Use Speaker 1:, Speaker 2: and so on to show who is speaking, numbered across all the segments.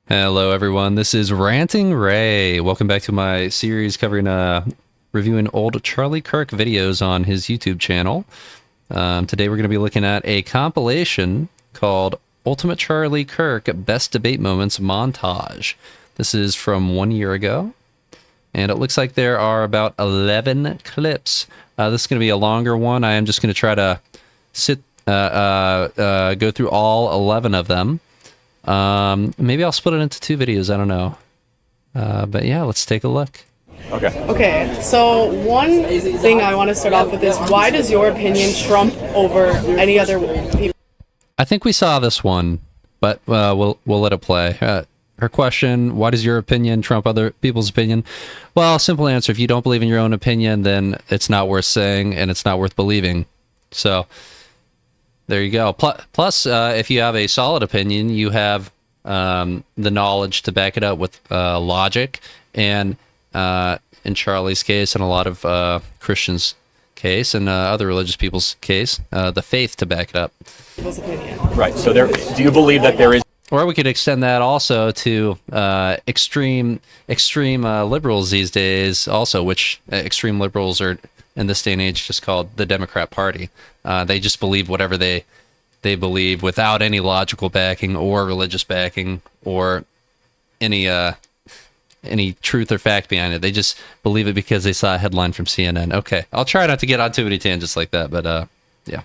Speaker 1: Hello everyone, this is Ranting Ray. Welcome back to my series covering reviewing old Charlie Kirk videos on his YouTube channel. Today we're going to be looking at a compilation called Ultimate Charlie Kirk Best Debate Moments Montage. This is from 1 year ago, and it looks like there are about 11 clips. This is going to be a longer one. I am just going to try to go through all 11 of them. Maybe I'll split it into two videos, I don't know. But yeah, let's take a look.
Speaker 2: Okay, so one thing I want to start off with is, why does your opinion trump over any other people?
Speaker 1: I think we saw this one, but we'll let it play. Her question, why does your opinion trump other people's opinion? Well, simple answer, if you don't believe in your own opinion, then it's not worth saying and it's not worth believing. So there you go. Plus, if you have a solid opinion, you have the knowledge to back it up with logic, and in Charlie's case, and a lot of Christians' case, and other religious people's case, the faith to back it up.
Speaker 3: Right. So do you believe that there is?
Speaker 1: Or we could extend that also to extreme liberals these days, also, which extreme liberals are in this day and age just called the Democrat Party. They just believe whatever they believe without any logical backing or religious backing or any truth or fact behind it. They just believe it because they saw a headline from CNN. Okay, I'll try not to get on too many tangents like that, but yeah.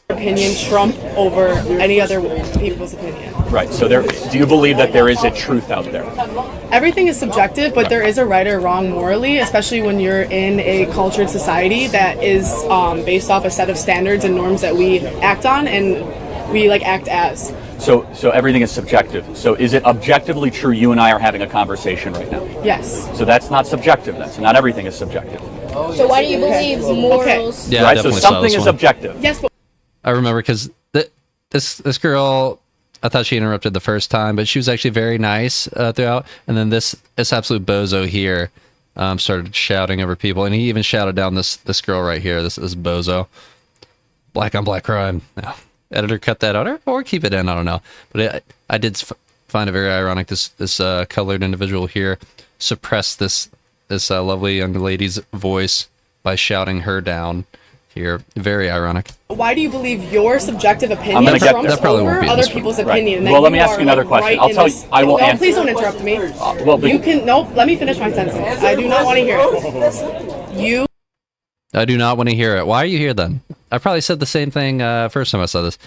Speaker 2: Opinion trump over any other people's opinion.
Speaker 3: Right. So do you believe that there is a truth out there?
Speaker 2: Everything is subjective, but there is a right or wrong morally, especially when you're in a cultured society that is based off a set of standards and norms that we act on and we act as.
Speaker 3: So everything is subjective. So is it objectively true you and I are having a conversation right now?
Speaker 2: Yes.
Speaker 3: So that's not subjective then. So not everything is subjective.
Speaker 4: So why do you believe morals?
Speaker 1: Yeah,
Speaker 3: right. So something is objective.
Speaker 2: Yes, but
Speaker 1: I remember because this girl, I thought she interrupted the first time, but she was actually very nice throughout. And then this absolute bozo here started shouting over people, and he even shouted down this girl right here, this bozo. Black on black crime. No. Editor, cut that out or keep it in. I don't know, but I did find it very ironic. This colored individual here suppressed this lovely young lady's voice by shouting her down. Here, very ironic.
Speaker 2: why do you believe your subjective opinion
Speaker 3: that
Speaker 2: trumps
Speaker 1: probably won't
Speaker 2: over
Speaker 1: be
Speaker 2: other
Speaker 1: this one.
Speaker 2: people's
Speaker 3: Right.
Speaker 2: opinion?
Speaker 3: Well, let me ask you another question. I'll tell you. I will answer.
Speaker 2: Please don't interrupt me. You can. Nope. Let me finish my sentence. I do not want to hear it.
Speaker 1: I do not want to hear it. Why are you here then? I probably said the same thing first time I saw this.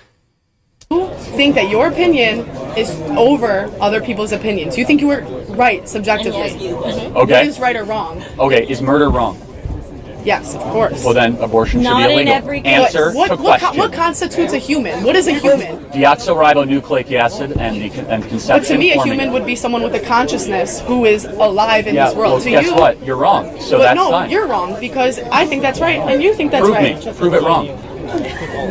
Speaker 2: You think that your opinion is over other people's opinions. You think you were right subjectively.
Speaker 3: Okay.
Speaker 2: What is right or wrong?
Speaker 3: Okay. Is murder wrong?
Speaker 2: Yes, of course.
Speaker 3: Well, then abortion should
Speaker 4: Not
Speaker 3: be
Speaker 4: in
Speaker 3: illegal.
Speaker 4: every case.
Speaker 3: Answer to question.
Speaker 2: What constitutes a human? What is a human?
Speaker 3: Deoxyribonucleic acid and conception.
Speaker 2: But to me, a
Speaker 3: forming
Speaker 2: human
Speaker 3: it.
Speaker 2: would be someone with a consciousness who is alive in this world.
Speaker 3: Well,
Speaker 2: To
Speaker 3: guess
Speaker 2: you,
Speaker 3: what? You're wrong. So
Speaker 2: but
Speaker 3: that's
Speaker 2: no,
Speaker 3: fine.
Speaker 2: you're wrong because I think that's right and you think that's
Speaker 3: Prove
Speaker 2: right.
Speaker 3: me. Prove it wrong.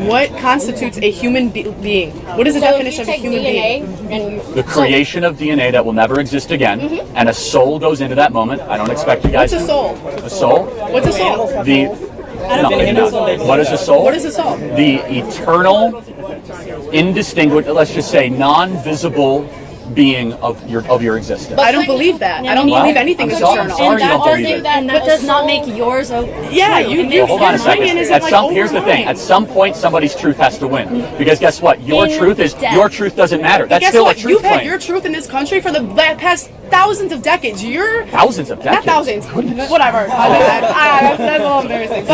Speaker 2: What constitutes a human being? What is the definition of a human being?
Speaker 3: The creation of DNA that will never exist again, and a soul goes into that moment. I don't expect you guys.
Speaker 2: What's a soul?
Speaker 3: A soul?
Speaker 2: What's a soul?
Speaker 3: What is a soul?
Speaker 2: What is a soul?
Speaker 3: The eternal, indistinguishable, let's just say, non-visible being of your existence.
Speaker 2: I don't believe that. I don't
Speaker 3: Well,
Speaker 2: believe anything is
Speaker 3: I'm
Speaker 2: eternal.
Speaker 3: sorry you don't believe it.
Speaker 4: That does not make yours
Speaker 2: Yeah, you
Speaker 3: Hold on a second.
Speaker 2: opinion isn't
Speaker 3: Here's the thing. At some point, somebody's truth has to win. Because guess what? Your truth doesn't matter. That's
Speaker 2: Guess
Speaker 3: still
Speaker 2: what?
Speaker 3: a truth
Speaker 2: You've had
Speaker 3: claim.
Speaker 2: your truth in this country for the past thousands of decades.
Speaker 3: Thousands of decades.
Speaker 2: Not thousands. Whatever. My bad. That's a little embarrassing.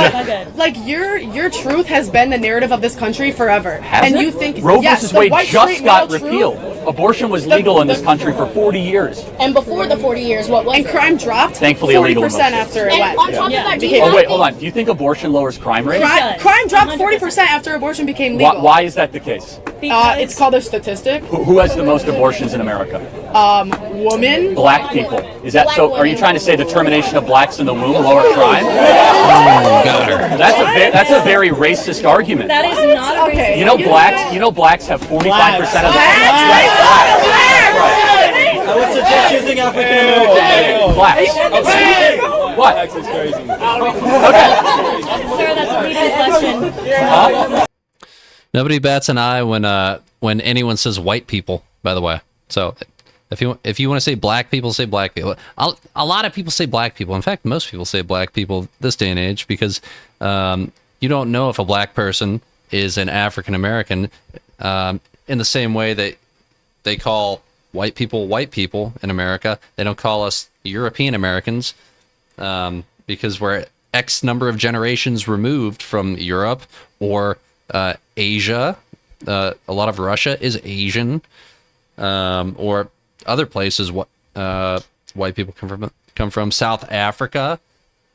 Speaker 2: But your truth has been the narrative of this country forever.
Speaker 3: Has it?
Speaker 2: You think
Speaker 3: Roe
Speaker 2: yes,
Speaker 3: versus
Speaker 2: the
Speaker 3: Wade
Speaker 2: white
Speaker 3: just
Speaker 2: straight
Speaker 3: got
Speaker 2: male truth-
Speaker 3: repealed. Abortion was legal in this country for 40 years.
Speaker 4: And before the 40 years, what was
Speaker 2: And
Speaker 4: it?
Speaker 2: crime dropped
Speaker 3: Thankfully illegal in
Speaker 2: 40%
Speaker 3: most
Speaker 2: after it
Speaker 4: And
Speaker 2: went.
Speaker 4: on top of that, do you
Speaker 2: Became-
Speaker 3: Oh
Speaker 4: not
Speaker 3: wait,
Speaker 4: think-
Speaker 3: hold on. Do you think abortion lowers crime rates?
Speaker 2: Crime dropped 40% after abortion became legal.
Speaker 3: Why is that the case?
Speaker 2: It's called a statistic.
Speaker 3: Who has the most abortions in America?
Speaker 2: Woman.
Speaker 3: Black people. Is that
Speaker 4: Black
Speaker 3: so? Are you
Speaker 4: women.
Speaker 3: trying to say the termination of blacks in the womb lower crime?
Speaker 1: Got her.
Speaker 3: That's a very racist argument.
Speaker 4: That is not a
Speaker 2: Okay.
Speaker 3: You know blacks have 45% of the
Speaker 5: I would suggest using African American.
Speaker 3: blacks. What?
Speaker 4: Sir, that's a leading question.
Speaker 1: Nobody bats an eye when anyone says white people, by the way. So If you want to say black people, say black people. A lot of people say black people. In fact, most people say black people this day and age because you don't know if a black person is an African American in the same way that they call white people in America. They don't call us European Americans because we're X number of generations removed from Europe or Asia. A lot of Russia is Asian, or other places. White people come from South Africa.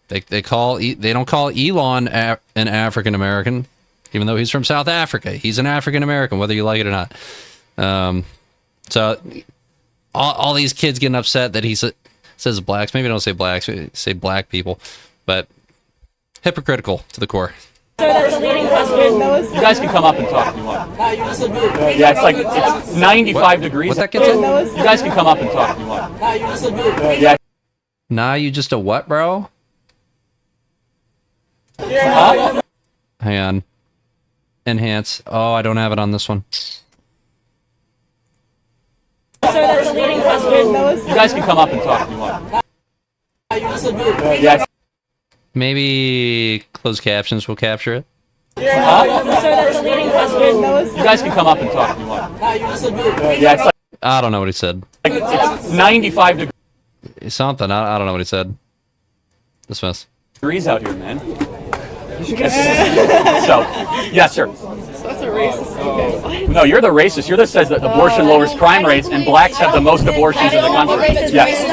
Speaker 1: They don't call Elon an African American, even though he's from South Africa. He's an African American, whether you like it or not. So all these kids getting upset that he says blacks. Maybe don't say blacks, say black people, but hypocritical to the core.
Speaker 4: Sir, that's a leading question.
Speaker 3: You guys can come up and talk if you want. Yeah, it's 95 degrees.
Speaker 1: What that gets in?
Speaker 3: You guys can come up and talk if you want. Yeah.
Speaker 1: Nah, you just a what, bro?
Speaker 3: Huh?
Speaker 1: Hang on. Enhance. Oh, I don't have it on this one.
Speaker 4: Sir, that's a leading question.
Speaker 3: You guys can come up and talk if you want. Yeah.
Speaker 1: Maybe closed captions will capture it.
Speaker 3: Huh?
Speaker 4: Sir, that's a leading question.
Speaker 3: You guys can come up and talk if you want. Yeah,
Speaker 1: I don't know what he said.
Speaker 3: it's 95
Speaker 1: Something. I don't know what he said. Dismiss.
Speaker 3: degrees out here, man. So, yes, sir.
Speaker 2: That's a racist. Okay.
Speaker 3: No, you're the racist. You're the says that abortion lowers crime rates and blacks have the most abortions in the country. Yes.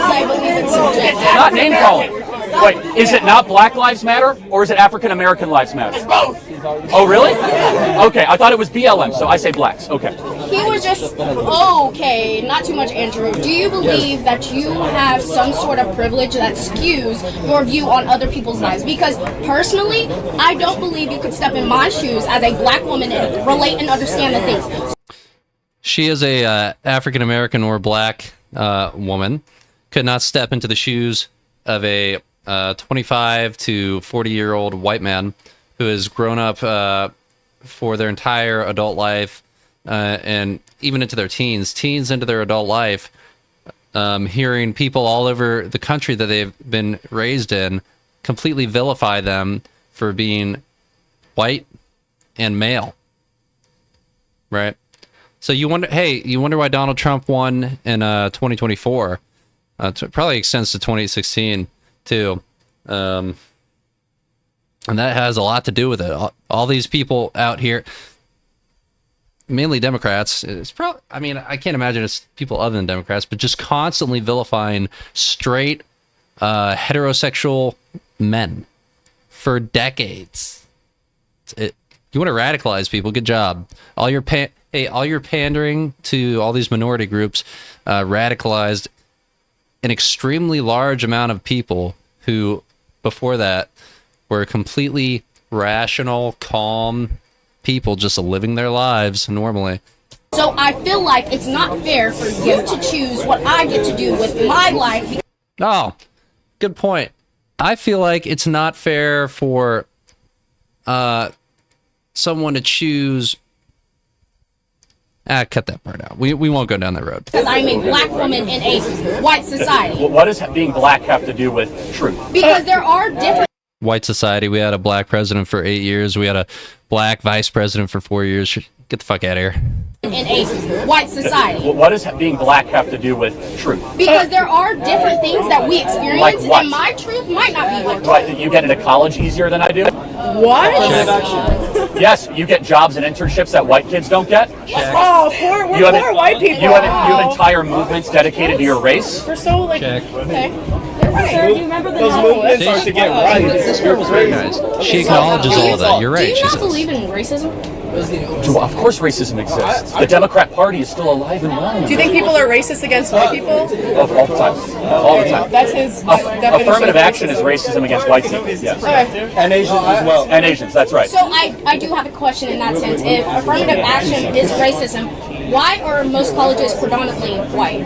Speaker 3: Not name calling. Wait, is it not Black Lives Matter or is it African American Lives Matter? It's both. Oh, really? Okay, I thought it was BLM, so I say blacks. Okay.
Speaker 6: He was just okay, not too much, Andrew. Do you believe that you have some sort of privilege that skews your view on other people's lives? Because personally, I don't believe you could step in my shoes as a black woman and relate and understand the things.
Speaker 1: She is a African American or black woman. Could not step into the shoes of a 25 to 40-year-old white man who has grown up for their entire adult life and even into their teens into their adult life, hearing people all over the country that they've been raised in completely vilify them for being white and male. Right? So you wonder why Donald Trump won in 2024. It probably extends to 2016 too. And that has a lot to do with it. All these people out here, mainly Democrats, it's probably, I mean, I can't imagine it's people other than Democrats, but just constantly vilifying straight heterosexual men for decades. You want to radicalize people, good job. All your pandering to all these minority groups radicalized an extremely large amount of people who before that were completely rational, calm people just living their lives normally.
Speaker 6: So I feel like it's not fair for you to choose what I get to do with my life.
Speaker 1: Oh, good point. I feel like it's not fair for someone to choose. Cut that part out. We won't go down that road.
Speaker 6: Because I'm a black woman in a white society.
Speaker 3: What does being black have to do with truth?
Speaker 6: Because there are different
Speaker 1: White society. We had a black president for 8 years. We had a black vice president for 4 years. Get the fuck out of here.
Speaker 6: in a white society.
Speaker 3: What does being black have to do with truth?
Speaker 6: Because there are different things that we experience,
Speaker 3: Like what?
Speaker 6: and my truth might not be your truth.
Speaker 3: What, you get into college easier than I do?
Speaker 2: What?
Speaker 3: Yes, you get jobs and internships that white kids don't get.
Speaker 2: Oh, we're poor white people.
Speaker 3: You have entire movements dedicated to your race.
Speaker 2: We're so like.
Speaker 1: Check.
Speaker 2: Okay.
Speaker 4: Sir, do you remember the
Speaker 5: Those
Speaker 4: novel?
Speaker 5: movements are to get right.
Speaker 1: This girl was very nice. She acknowledges all of that. You're
Speaker 6: Do
Speaker 1: right.
Speaker 6: you
Speaker 1: She
Speaker 6: not
Speaker 1: says.
Speaker 6: believe in racism?
Speaker 3: Of course racism exists. The Democrat Party is still alive and well.
Speaker 2: Do you think people are racist against white people?
Speaker 3: All the time. All the time.
Speaker 2: That's his definition.
Speaker 3: Affirmative
Speaker 2: of
Speaker 3: action is
Speaker 2: racism.
Speaker 3: racism against white people. Yes.
Speaker 2: Okay.
Speaker 5: And Asians as well.
Speaker 3: And Asians, that's right.
Speaker 6: So I do have a question in that sense. If affirmative action is racism, why are most colleges predominantly white?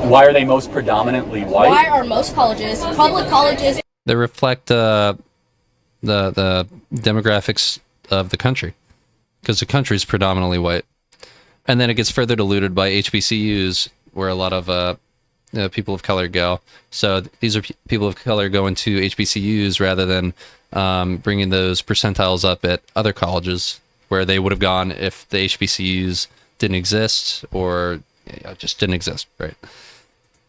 Speaker 3: Why are they most predominantly white?
Speaker 6: Why are most colleges, public colleges,
Speaker 1: They reflect the demographics of the country, because the country is predominantly white, and then it gets further diluted by HBCUs where a lot of people of color go. So these are people of color going to HBCUs rather than bringing those percentiles up at other colleges where they would have gone if the HBCUs didn't exist or just didn't exist, right?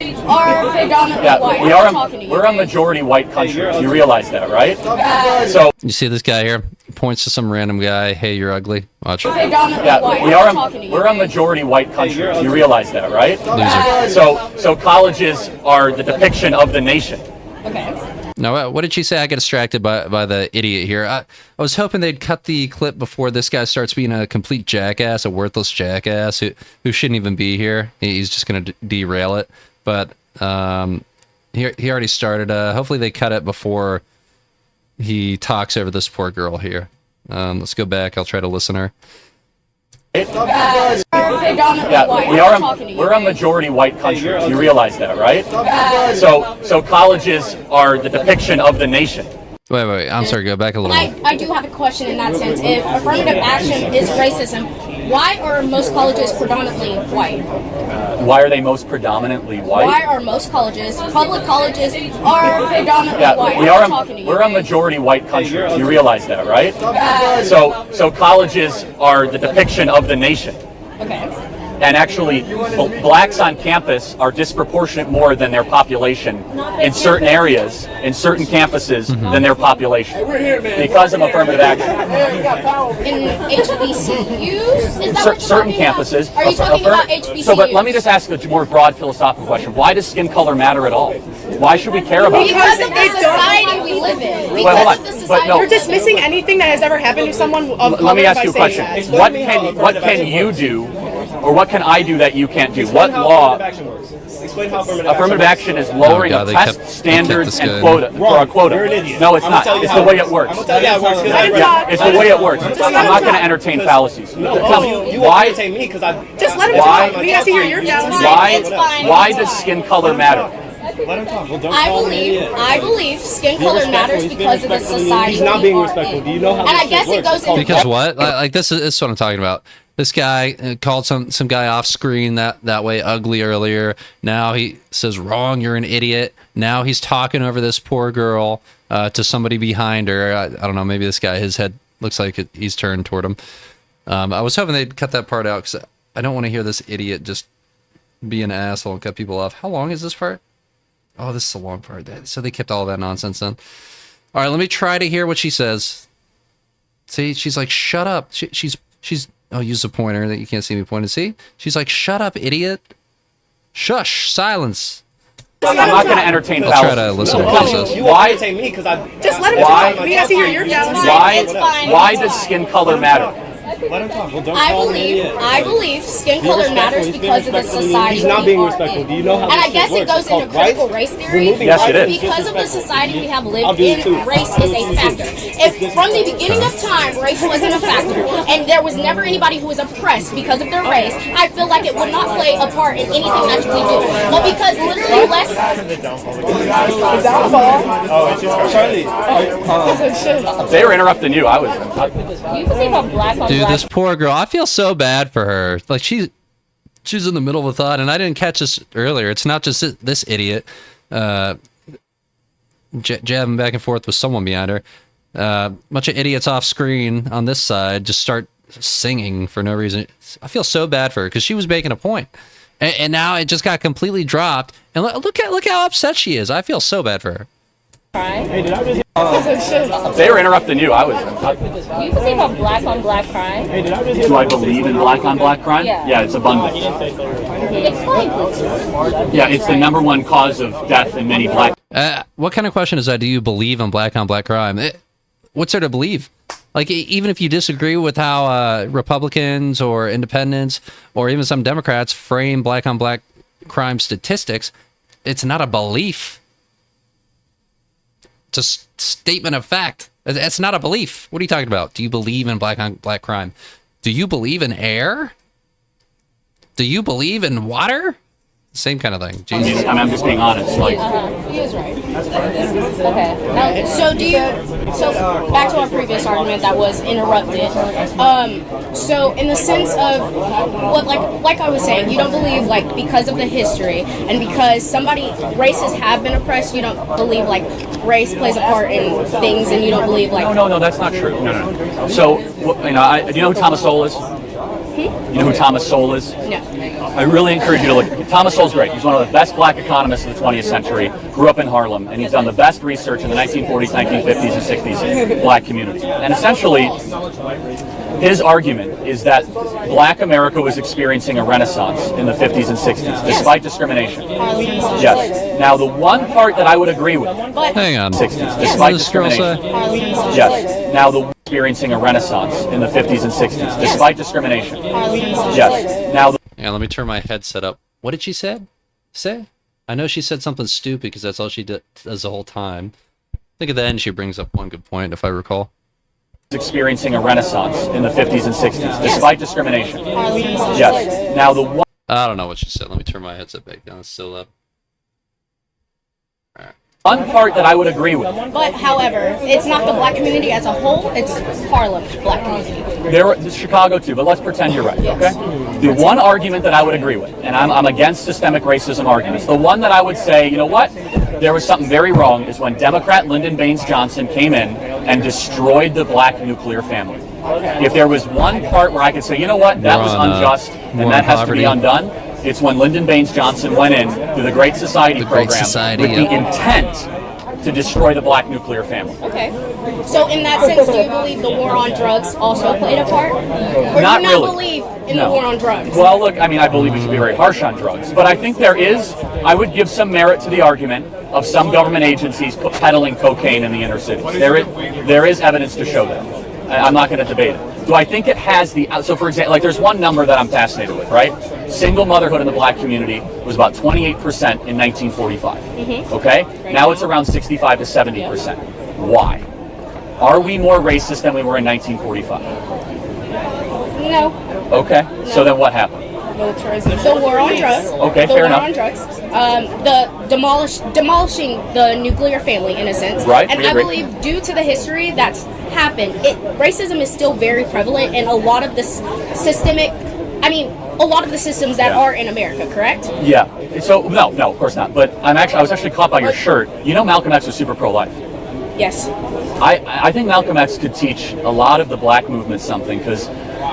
Speaker 6: Are predominantly white.
Speaker 3: We're a majority white country. You realize that, right? So
Speaker 1: You see this guy here? Points to some random guy. Hey, you're ugly. Watch.
Speaker 6: Predominantly white.
Speaker 3: we're a majority white country. You realize that, right?
Speaker 1: Loser.
Speaker 3: So colleges are the depiction of the nation.
Speaker 6: Okay.
Speaker 1: No, what did she say? I get distracted by the idiot here. I was hoping they'd cut the clip before this guy starts being a complete jackass, a worthless jackass who shouldn't even be here. He's just going to derail it. But he already started. Hopefully they cut it before he talks over this poor girl here. Let's go back. I'll try to listen to her.
Speaker 3: We're a majority white country. You realize that, right? So colleges are the depiction of the nation.
Speaker 1: Wait. I'm sorry. Go back a little more.
Speaker 6: I do have a question in that sense. If affirmative action is racism, why are most colleges predominantly white?
Speaker 3: Why are they most predominantly white?
Speaker 6: Why are most colleges, public colleges, are predominantly white?
Speaker 3: We're a majority white country. You realize that, right? So colleges are the depiction of the nation.
Speaker 6: Okay.
Speaker 3: And actually, blacks on campus are disproportionate more than their population in certain areas, in certain campuses, than their population because of affirmative action.
Speaker 6: In HBCUs? Is that what
Speaker 3: Certain
Speaker 6: you're talking
Speaker 3: campuses.
Speaker 6: About? Are you talking about HBCUs?
Speaker 3: So, but let me just ask a more broad philosophical question. Why does skin color matter at all? Why should we care about it?
Speaker 6: Because of the society we live in.
Speaker 3: Wait, hold
Speaker 6: Because
Speaker 3: on.
Speaker 6: of the
Speaker 3: But
Speaker 6: society
Speaker 3: no.
Speaker 2: You're dismissing anything that has ever happened to someone of color
Speaker 3: Let me ask
Speaker 2: by
Speaker 3: you a
Speaker 2: saying
Speaker 3: question.
Speaker 2: that.
Speaker 3: What can you do, or what can I do that you can't do? What law?
Speaker 5: Explain how
Speaker 3: Affirmative action is lowering
Speaker 1: God,
Speaker 3: of
Speaker 1: they
Speaker 3: test
Speaker 1: kept
Speaker 3: standards
Speaker 1: this
Speaker 3: and
Speaker 1: guy.
Speaker 3: quota for a quota.
Speaker 5: You're an idiot.
Speaker 3: No, it's
Speaker 5: I'm
Speaker 3: not.
Speaker 5: gonna tell you
Speaker 3: It's
Speaker 5: how
Speaker 3: the way
Speaker 5: it
Speaker 3: it works.
Speaker 5: I'm gonna tell you how it works. 'cause I
Speaker 2: Let him
Speaker 5: read
Speaker 2: talk.
Speaker 5: it.
Speaker 3: It's the way it works. I'm not going to entertain fallacies.
Speaker 5: No,
Speaker 3: Tell me,
Speaker 5: you
Speaker 3: why?
Speaker 5: entertain me because I
Speaker 2: Just let him
Speaker 3: Why?
Speaker 2: talk. We have to hear your fallacies.
Speaker 6: It's fine.
Speaker 3: Why does skin color matter?
Speaker 5: let him talk. Well, don't
Speaker 6: I
Speaker 5: call him an idiot.
Speaker 6: believe skin
Speaker 5: Be
Speaker 6: color
Speaker 5: respectful.
Speaker 6: matters
Speaker 5: He's being
Speaker 6: because of the
Speaker 5: respectful.
Speaker 6: society
Speaker 5: He's not
Speaker 6: we
Speaker 5: being
Speaker 6: are
Speaker 5: respectful.
Speaker 6: in.
Speaker 5: Do you know how
Speaker 6: And
Speaker 5: this
Speaker 6: I guess
Speaker 5: shit
Speaker 6: it
Speaker 5: works?
Speaker 6: goes
Speaker 5: It's called
Speaker 6: into
Speaker 1: Because what? Like this is what I'm talking about. This guy called some guy off screen that way ugly earlier. Now he says wrong. You're an idiot. Now he's talking over this poor girl to somebody behind her. I don't know. Maybe this guy, his head looks like he's turned toward him. I was hoping they'd cut that part out because I don't want to hear this idiot just be an asshole and cut people off. How long is this part? Oh, this is a long part. So they kept all that nonsense in. All right, let me try to hear what she says. See, she's like, shut up. She's. I'll use the pointer that you can't see me pointing. See? She's like, shut up, idiot. Shush, silence.
Speaker 3: I'm not going to entertain
Speaker 1: I'll
Speaker 3: fallacies.
Speaker 1: try to listen to
Speaker 3: Tell
Speaker 1: what
Speaker 3: me,
Speaker 1: she says.
Speaker 5: You
Speaker 3: why?
Speaker 5: entertain me because I
Speaker 2: Just let him
Speaker 3: Why?
Speaker 2: talk. We have to hear your fallacies.
Speaker 3: Why?
Speaker 6: It's fine.
Speaker 3: Why does skin color matter?
Speaker 5: let him talk. Well, don't
Speaker 6: I
Speaker 5: call him an idiot.
Speaker 6: believe skin
Speaker 5: Be
Speaker 6: color
Speaker 5: respectful.
Speaker 6: matters
Speaker 5: He's being
Speaker 6: because of the
Speaker 5: respectful.
Speaker 6: society
Speaker 5: He's not
Speaker 6: we
Speaker 5: being
Speaker 6: are
Speaker 5: respectful.
Speaker 6: in.
Speaker 5: Do you know how
Speaker 6: And
Speaker 5: this
Speaker 6: I guess
Speaker 5: shit
Speaker 6: it
Speaker 5: works?
Speaker 6: goes
Speaker 5: It's called
Speaker 6: into critical
Speaker 5: rights.
Speaker 6: race theory.
Speaker 5: Removing
Speaker 3: Yes, it
Speaker 5: rights
Speaker 3: is.
Speaker 6: Because of the society we have
Speaker 5: I'll
Speaker 6: lived
Speaker 5: do it
Speaker 6: in,
Speaker 5: too.
Speaker 6: race is a factor. If from the beginning of time race wasn't a factor, and there was never anybody who was oppressed because of their race, I feel like it would not play a part in anything that we do. But because literally less.
Speaker 5: Oh, it's just Charlie.
Speaker 3: If they were interrupting you, I was.
Speaker 4: You can see how black on
Speaker 1: Dude,
Speaker 4: black.
Speaker 1: this poor girl. I feel so bad for her. Like she's in the middle of a thought, and I didn't catch this earlier. It's not just this idiot jabbing back and forth with someone behind her. Bunch of idiots off screen on this side just start singing for no reason. I feel so bad for her because she was making a point, and now it just got completely dropped. And look how upset she is. I feel so bad for her.
Speaker 5: Hey, did I just
Speaker 3: If they were interrupting you, I was.
Speaker 4: You can see how black on black crime.
Speaker 5: Hey, did I just
Speaker 3: Do I believe in black on black crime?
Speaker 4: Yeah.
Speaker 3: It's abundant.
Speaker 4: Explain, please.
Speaker 3: Yeah, it's the number one cause of death in many black.
Speaker 1: What kind of question is that? Do you believe in black on black crime? What's there to believe? Like, even if you disagree with how Republicans or independents or even some Democrats frame black on black crime statistics, it's not a belief. It's a statement of fact. It's not a belief. What are you talking about? Do you believe in black on black crime? Do you believe in air? Do you believe in water? Same kind of thing.
Speaker 3: I mean,
Speaker 1: Jesus.
Speaker 3: I'm just being honest. Like,
Speaker 6: He is right.
Speaker 4: Okay.
Speaker 6: So back to our previous argument that was interrupted. So in the sense of what, like I was saying, you don't believe like because of the history and because races have been oppressed, you don't believe like race plays a part in things, and you don't believe like
Speaker 3: no, that's not true. No. So, do you know who Thomas Sowell is? You know who Thomas Sowell is?
Speaker 6: no.
Speaker 3: I really encourage you to look. Thomas Sowell's great. He's one of the best black economists of the 20th century. Grew up in Harlem, and he's done the best research in the 1940s, 1950s, and 60s black community. And essentially, his argument is that black America was experiencing a renaissance in the 50s and 60s, despite discrimination. Yes. Now, the one part that I would agree with,
Speaker 1: Hang on.
Speaker 3: 60s,
Speaker 1: What
Speaker 3: despite
Speaker 1: does this girl
Speaker 3: discrimination.
Speaker 1: say?
Speaker 3: Yes. Now, the experiencing a renaissance in the 50s and 60s, despite discrimination. Yes. Now,
Speaker 1: Yeah, let me turn my headset up. What did she say? I know she said something stupid because that's all she does the whole time. I think at the end she brings up one good point, if I recall.
Speaker 3: experiencing a renaissance in the 50s and 60s, despite discrimination. Yes. Now, the one
Speaker 1: I don't know what she said. Let me turn my headset back down. It's still up.
Speaker 3: part that I would agree with,
Speaker 6: But however, it's not the black community as a whole, it's Harlem black community.
Speaker 3: there's Chicago too, but let's pretend you're right, okay? The one argument that I would agree with, and I'm against systemic racism arguments, the one that I would say, you know what, there was something very wrong is when Democrat Lyndon Baines Johnson came in and destroyed the black nuclear family. If there was one part where I could say, you know what, that
Speaker 1: We're
Speaker 3: was
Speaker 1: on,
Speaker 3: unjust
Speaker 1: war
Speaker 3: and that
Speaker 1: on
Speaker 3: has to be
Speaker 1: poverty.
Speaker 3: undone, it's when Lyndon Baines Johnson went in through the Great Society
Speaker 1: The Great
Speaker 3: program
Speaker 1: Society,
Speaker 3: with the
Speaker 1: yeah.
Speaker 3: intent to destroy the black nuclear family.
Speaker 6: Okay. So in that sense, do you believe the war on drugs also played a part? Or
Speaker 3: Not
Speaker 6: do you not
Speaker 3: really.
Speaker 6: believe in
Speaker 3: No.
Speaker 6: the war on drugs?
Speaker 3: Well, look, I mean, I believe we should be very harsh on drugs, but I think I would give some merit to the argument of some government agencies peddling cocaine in the inner cities. There is evidence to show that. I'm not going to debate it. Do I think it has so for example, like there's one number that I'm fascinated with, right? Single motherhood in the black community was about 28% in 1945. Okay? Now it's around 65 to 70%. Why? Are we more racist than we were in 1945?
Speaker 6: No.
Speaker 3: Okay. So then what happened?
Speaker 6: The war on drugs.
Speaker 3: Okay,
Speaker 6: the
Speaker 3: fair
Speaker 6: war
Speaker 3: enough.
Speaker 6: on drugs. The demolishing the nuclear family in a sense.
Speaker 3: Right,
Speaker 6: And
Speaker 3: we
Speaker 6: I
Speaker 3: agree.
Speaker 6: believe due to the history that's happened, racism is still very prevalent in a lot of this a lot of the systems that are in America, correct?
Speaker 3: Yeah. So no, of course not. But I was actually caught by your shirt. You know, Malcolm X was super pro-life.
Speaker 6: Yes.
Speaker 3: I think Malcolm X could teach a lot of the black movement something, because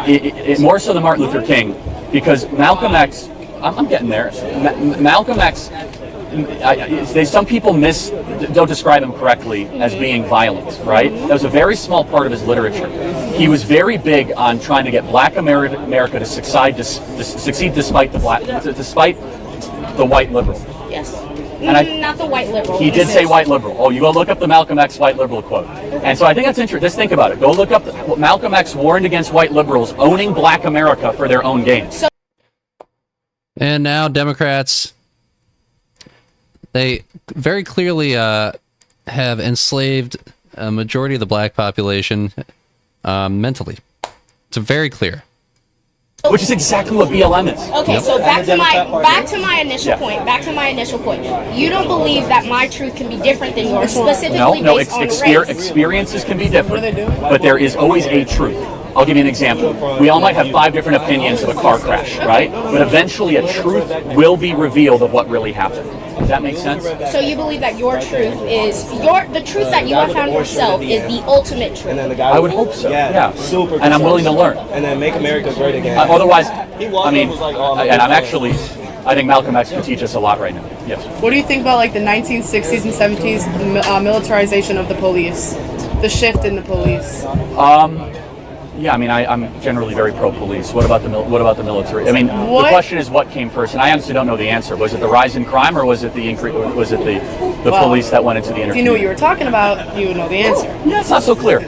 Speaker 3: it more so than Martin Luther King, because Malcolm X, I'm getting there. Malcolm X, some people don't describe him correctly as being violent, right? That was a very small part of his literature. He was very big on trying to get black America to succeed despite the white liberal.
Speaker 6: Yes.
Speaker 3: And
Speaker 6: Not the white liberal.
Speaker 3: He did say white liberal. Oh, you go look up the Malcolm X white liberal quote. And so I think that's interesting. Just think about it. Go look up what Malcolm X warned against white liberals owning black America for their own gain.
Speaker 1: And now Democrats, they very clearly have enslaved a majority of the black population mentally. It's very clear.
Speaker 3: Which is exactly what BLM is.
Speaker 6: Okay, so back to my initial
Speaker 3: Yeah.
Speaker 6: point. Back to my initial point. You don't believe that my truth can be different than yours, specifically
Speaker 3: No,
Speaker 6: based on race.
Speaker 3: experiences can be different, but there is always a truth. I'll give you an example. We all might have 5 different opinions of a car crash, right? But eventually a truth will be revealed of what really happened. Does that make sense?
Speaker 6: So you believe that your truth is the truth that you have found yourself is the ultimate truth.
Speaker 5: And then the guy
Speaker 3: I would hope so. Yeah.
Speaker 5: Super.
Speaker 3: And I'm willing to learn.
Speaker 5: And then make America great again.
Speaker 3: Otherwise,
Speaker 5: He walked
Speaker 3: I mean,
Speaker 5: up, was like, oh,
Speaker 3: and I'm actually, I think Malcolm X could teach us a lot right now. Yes.
Speaker 2: What do you think about like the 1960s and 70s militarization of the police? The shift in the police.
Speaker 3: Yeah, I mean, I'm generally very pro-police. What about the military? I mean,
Speaker 2: What?
Speaker 3: the question is what came first, and I honestly don't know the answer. Was it the rise in crime, or was it the
Speaker 2: Well,
Speaker 3: police that went into the inner?
Speaker 2: If you knew what you were talking about, you would know the answer.
Speaker 3: Yeah, it's not so clear.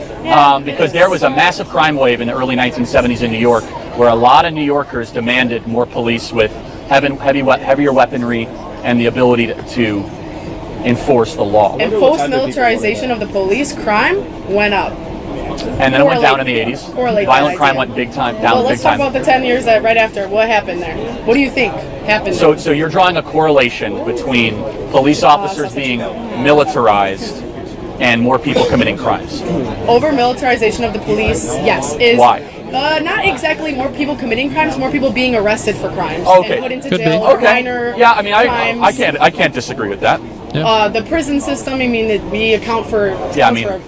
Speaker 3: Because there was a massive crime wave in the early 1970s in New York, where a lot of New Yorkers demanded more police with heavier weaponry and the ability to enforce the law.
Speaker 2: And post-militarization of the police, crime went up.
Speaker 3: And then it went down in the 80s.
Speaker 2: Correlate
Speaker 3: Violent
Speaker 2: that
Speaker 3: crime
Speaker 2: idea.
Speaker 3: went big time down.
Speaker 2: Well,
Speaker 3: big
Speaker 2: let's talk
Speaker 3: time.
Speaker 2: about the 10 years that right after. What happened there? What do you think happened?
Speaker 3: So you're drawing a correlation between police officers being militarized and more people committing crimes.
Speaker 2: Over militarization of the police, yes. Is
Speaker 3: Why?
Speaker 2: Not exactly more people committing crimes, more people being arrested for crimes
Speaker 3: Okay.
Speaker 2: and put into
Speaker 1: Could
Speaker 2: jail
Speaker 1: be.
Speaker 2: or
Speaker 3: Okay.
Speaker 2: minor
Speaker 3: Yeah, I mean,
Speaker 2: crimes.
Speaker 3: I can't disagree with that.
Speaker 2: The prison system, I mean, we account for.
Speaker 3: Yeah, I mean,
Speaker 2: for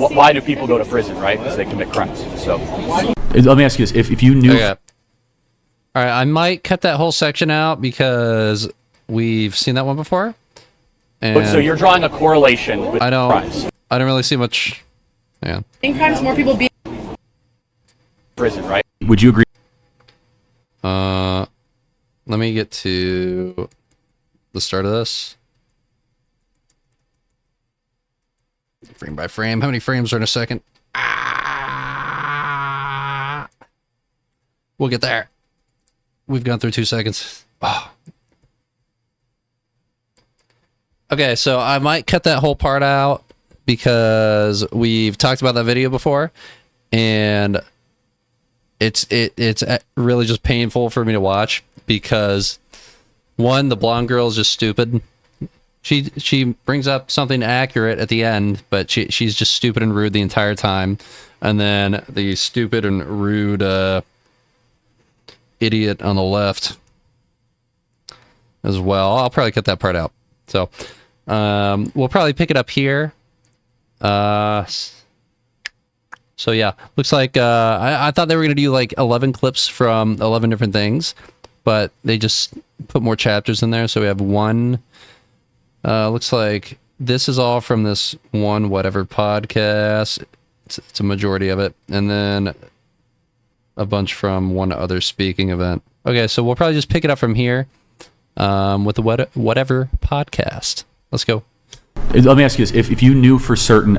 Speaker 3: why do people go to prison, right? Because they commit crimes. So
Speaker 7: Let me ask you this: if you knew,
Speaker 1: Okay. All right, I might cut that whole section out because we've seen that one before. And
Speaker 3: so you're drawing a correlation with
Speaker 1: I don't
Speaker 3: crimes.
Speaker 1: I don't really see much. Yeah.
Speaker 2: in crimes, more people being.
Speaker 3: Prison, right?
Speaker 7: would you agree?
Speaker 1: Let me get to the start of this. Frame by frame. How many frames are in a second? We'll get there. We've gone through 2 seconds. Oh. Okay, so I might cut that whole part out because we've talked about that video before, and it's really just painful for me to watch because one, the blonde girl is just stupid. She brings up something accurate at the end, but she's just stupid and rude the entire time. And then the stupid and rude idiot on the left as well. I'll probably cut that part out. So we'll probably pick it up here. So yeah, looks like I thought they were gonna do like 11 clips from 11 different things, but they just put more chapters in there. So we have one. Looks like this is all from this one whatever podcast. It's a majority of it, and then a bunch from one other speaking event. Okay, so we'll probably just pick it up from here with the whatever podcast. Let's go.
Speaker 7: Let me ask you this: if you knew for certain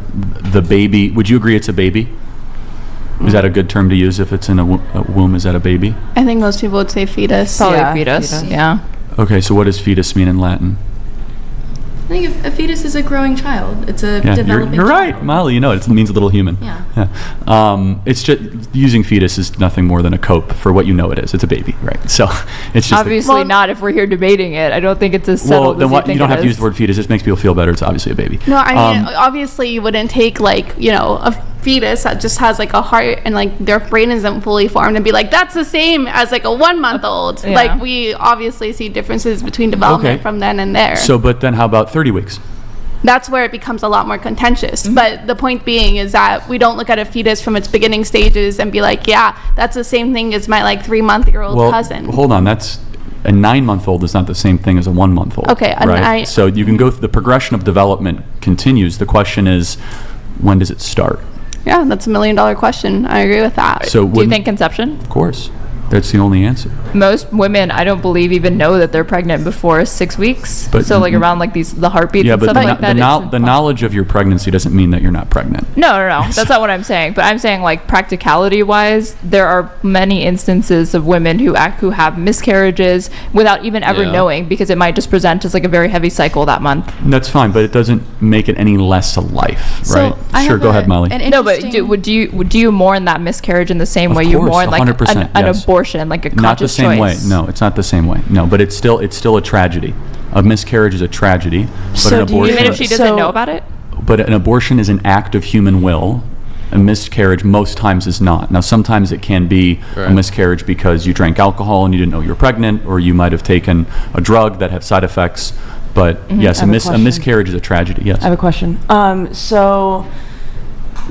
Speaker 7: the baby, would you agree it's a baby? Is that a good term to use if it's in a womb? Is that a baby?
Speaker 8: I think most people would say fetus.
Speaker 4: Probably fetus. Yeah.
Speaker 7: Okay, so what does fetus mean in Latin?
Speaker 8: I think a fetus is a growing child. It's a
Speaker 7: Yeah,
Speaker 8: developing
Speaker 7: you're
Speaker 8: child.
Speaker 7: right, Molly. You know it means a little human.
Speaker 8: Yeah.
Speaker 7: It's just using fetus is nothing more than a cope for what you know it is. It's a baby, right? So it's just
Speaker 4: Obviously not if we're here debating it. I don't think it's as
Speaker 7: well.
Speaker 4: settled
Speaker 7: Then
Speaker 4: as
Speaker 7: what?
Speaker 4: you
Speaker 7: You
Speaker 4: think
Speaker 7: don't
Speaker 4: it
Speaker 7: have to use
Speaker 4: is.
Speaker 7: the word fetus. It just makes people feel better. It's obviously a baby.
Speaker 8: No, I mean, obviously you wouldn't take like, a fetus that just has like a heart and like their brain isn't fully formed and be like, that's the same as like a 1 month old.
Speaker 4: Yeah.
Speaker 8: Like we obviously see differences between development
Speaker 7: Okay.
Speaker 8: from then and there.
Speaker 7: So, but then how about 30 weeks?
Speaker 8: That's where it becomes a lot more contentious. But the point being is that we don't look at a fetus from its beginning stages and be like, yeah, that's the same thing as my like 3-month-old
Speaker 7: Well,
Speaker 8: cousin.
Speaker 7: hold on. That's a 9-month-old is not the same thing as a 1-month-old.
Speaker 8: Okay, and
Speaker 7: right? So you can go through the progression of development continues. The question is, when does it start?
Speaker 8: Yeah, that's $1 million question. I agree with that.
Speaker 7: So
Speaker 4: Do you
Speaker 7: wouldn't-
Speaker 4: think conception?
Speaker 7: Of course, that's the only answer.
Speaker 4: Most women, I don't believe, even know that they're pregnant before 6 weeks.
Speaker 7: But
Speaker 4: So like around like the heartbeats
Speaker 7: Yeah,
Speaker 4: and
Speaker 7: but
Speaker 4: stuff like that.
Speaker 7: the knowledge of your pregnancy doesn't mean that you're not pregnant.
Speaker 4: No, that's not what I'm saying. But I'm saying like practicality wise, there are many instances of women who have miscarriages without even ever
Speaker 1: Yeah.
Speaker 4: knowing, because it might just present as like a very heavy cycle that month.
Speaker 7: That's fine, but it doesn't make it any less a life, right?
Speaker 8: I
Speaker 7: Sure,
Speaker 8: have
Speaker 7: go ahead, Molly.
Speaker 4: No, but do you mourn that miscarriage in the same
Speaker 7: Of
Speaker 4: way you
Speaker 7: course,
Speaker 4: mourn like
Speaker 7: 100%,
Speaker 4: an
Speaker 7: yes.
Speaker 4: abortion, like a conscious
Speaker 7: Not the same way.
Speaker 4: choice?
Speaker 7: No, it's not the same way. No, but it's still a tragedy. A miscarriage is a tragedy, but
Speaker 8: So
Speaker 7: an
Speaker 8: do you-
Speaker 7: abortion.
Speaker 4: Even if she doesn't know about it?
Speaker 7: But an abortion is an act of human will. A miscarriage most times is not. Now, sometimes it can be a
Speaker 1: Right.
Speaker 7: miscarriage because you drank alcohol and you didn't know you were pregnant, or you might have taken a drug that have side effects. But yes,
Speaker 9: I have a
Speaker 7: a
Speaker 9: question.
Speaker 7: miscarriage is a tragedy. Yes.
Speaker 9: I have a question. So,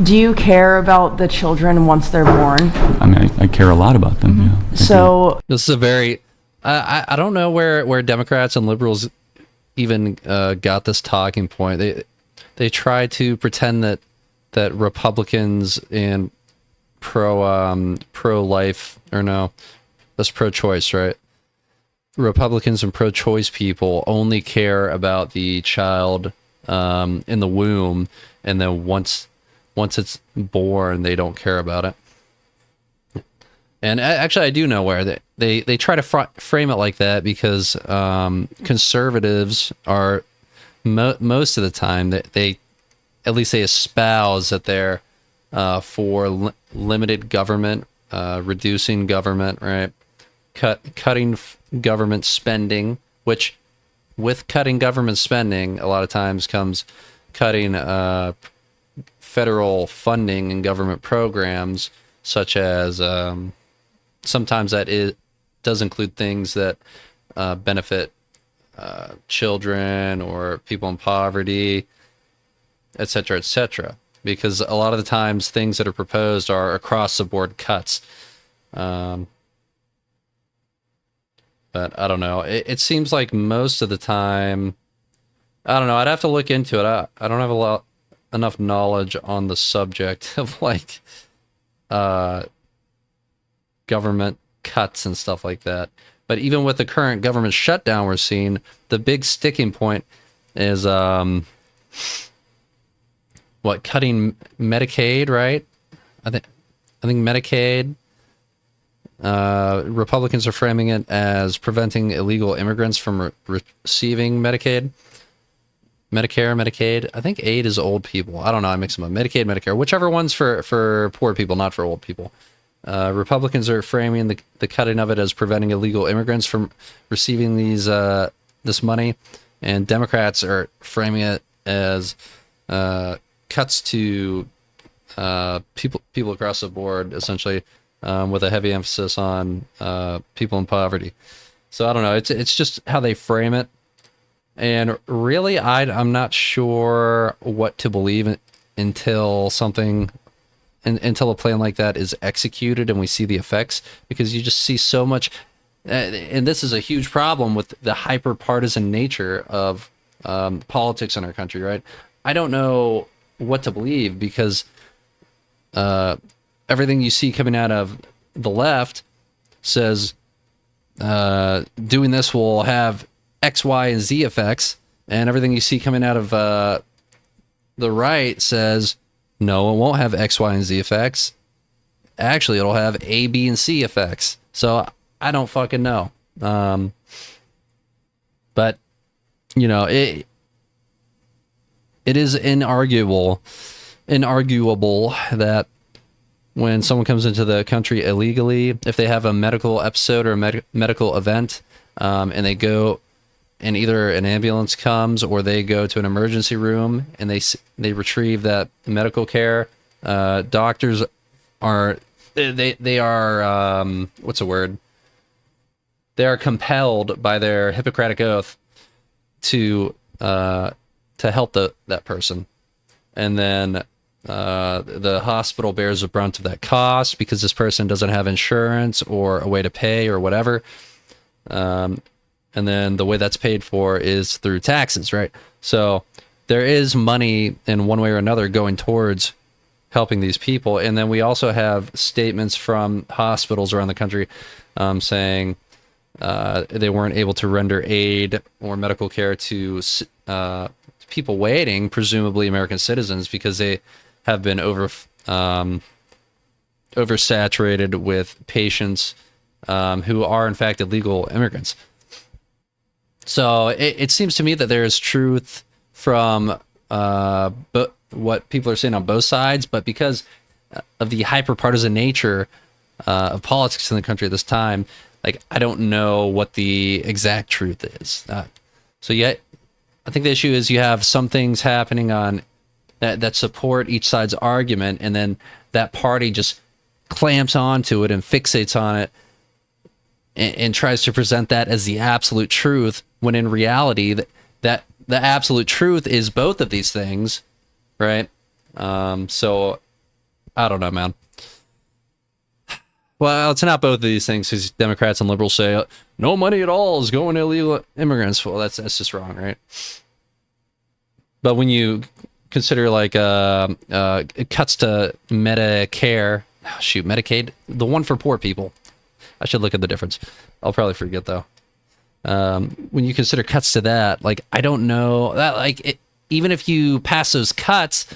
Speaker 9: do you care about the children once they're born?
Speaker 7: I mean, I care a lot about them. Yeah. I do.
Speaker 9: So,
Speaker 1: This is a very I don't know where Democrats and liberals even got this talking point. They try to pretend that Republicans and pro-life, or no, that's pro-choice, right? Republicans and pro-choice people only care about the child in the womb, and then once it's born, they don't care about it. And actually, I do know where they try to frame it like that because conservatives are most of the time that they at least they espouse that they're for limited government, reducing government, right? Cutting government spending, which with cutting government spending, a lot of times comes cutting federal funding and government programs, such as sometimes does include things that benefit children or people in poverty, etc., etc. Because a lot of the times things that are proposed are across the board cuts. But I don't know. It seems like most of the time, I don't know. I'd have to look into it. I don't have enough knowledge on the subject of like government cuts and stuff like that. But even with the current government shutdown we're seeing, the big sticking point is cutting Medicaid, right? I think Medicaid. Republicans are framing it as preventing illegal immigrants from receiving Medicare, Medicaid. I think aid is old people. I don't know. I mix them up. Medicaid, Medicare, whichever one's for poor people, not for old people. Republicans are framing the cutting of it as preventing illegal immigrants from receiving this money, and Democrats are framing it as cuts to people across the board, essentially. With a heavy emphasis on people in poverty. So I don't know. It's just how they frame it. And really, I'm not sure what to believe until until a plan like that is executed and we see the effects, because you just see so much. And this is a huge problem with the hyper-partisan nature of politics in our country, right? I don't know what to believe, because everything you see coming out of the left says doing this will have X, Y, and Z effects, and everything you see coming out of the right says no, it won't have X, Y, and Z effects. Actually, it'll have A, B, and C effects. So I don't fucking know. But you know, it is inarguable that when someone comes into the country illegally, if they have a medical episode or a medical event, and they go, and either an ambulance comes or they go to an emergency room and they retrieve that medical care, doctors are they are what's the word? They are compelled by their Hippocratic oath to help that person, and then the hospital bears the brunt of that cost because this person doesn't have insurance or a way to pay or whatever. And then the way that's paid for is through taxes, right? So there is money in one way or another going towards helping these people. And then we also have statements from hospitals around the country saying they weren't able to render aid or medical care to people waiting, presumably American citizens, because they have been oversaturated with patients who are in fact illegal immigrants. So it seems to me that there is truth from what people are saying on both sides, but because of the hyper-partisan nature of politics in the country at this time, like, I don't know what the exact truth is. So yet, I think the issue is you have some things happening on that support each side's argument, and then that party just clamps onto it and fixates on it and tries to present that as the absolute truth, when in reality that the absolute truth is both of these things, right? So I don't know, man. Well, it's not both of these things, because Democrats and liberals say no money at all is going to illegal immigrants. Well, that's just wrong, right? But when you consider like it cuts to Medicare, Medicaid, the one for poor people. I should look at the difference. I'll probably forget though. When you consider cuts to that, like, I don't know that, like, even if you pass those cuts,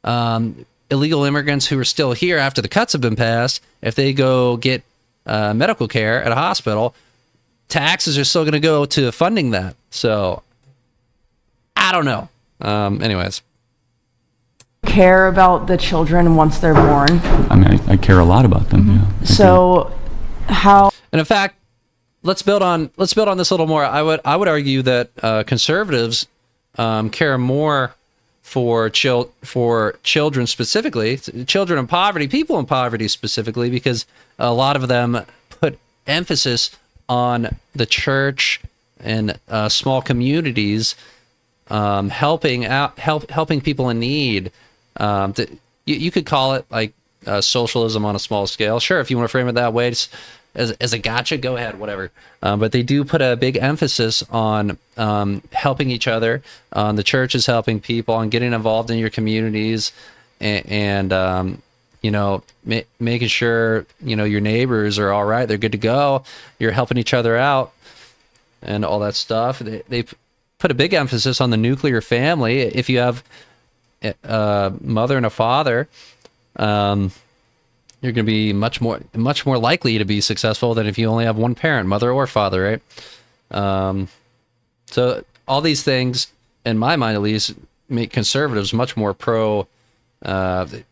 Speaker 1: illegal immigrants who are still here after the cuts have been passed, if they go get medical care at a hospital, taxes are still going to go to funding that. So I don't know. Anyways,
Speaker 9: Care about the children once they're born.
Speaker 7: I mean, I care a lot about them. Yeah.
Speaker 9: So how
Speaker 1: And in fact, let's build on this a little more. I would argue that conservatives care more for children specifically, children in poverty, people in poverty specifically, because a lot of them put emphasis on the church and small communities helping people in need. You could call it like socialism on a small scale. Sure, if you want to frame it that way, as a gotcha, go ahead, whatever. But they do put a big emphasis on helping each other. The church is helping people, on getting involved in your communities, and making sure your neighbors are all right, they're good to go. You're helping each other out, and all that stuff. They put a big emphasis on the nuclear family. If you have a mother and a father, you're going to be much more likely to be successful than if you only have one parent, mother or father, right? So all these things, in my mind at least, make conservatives much more pro, much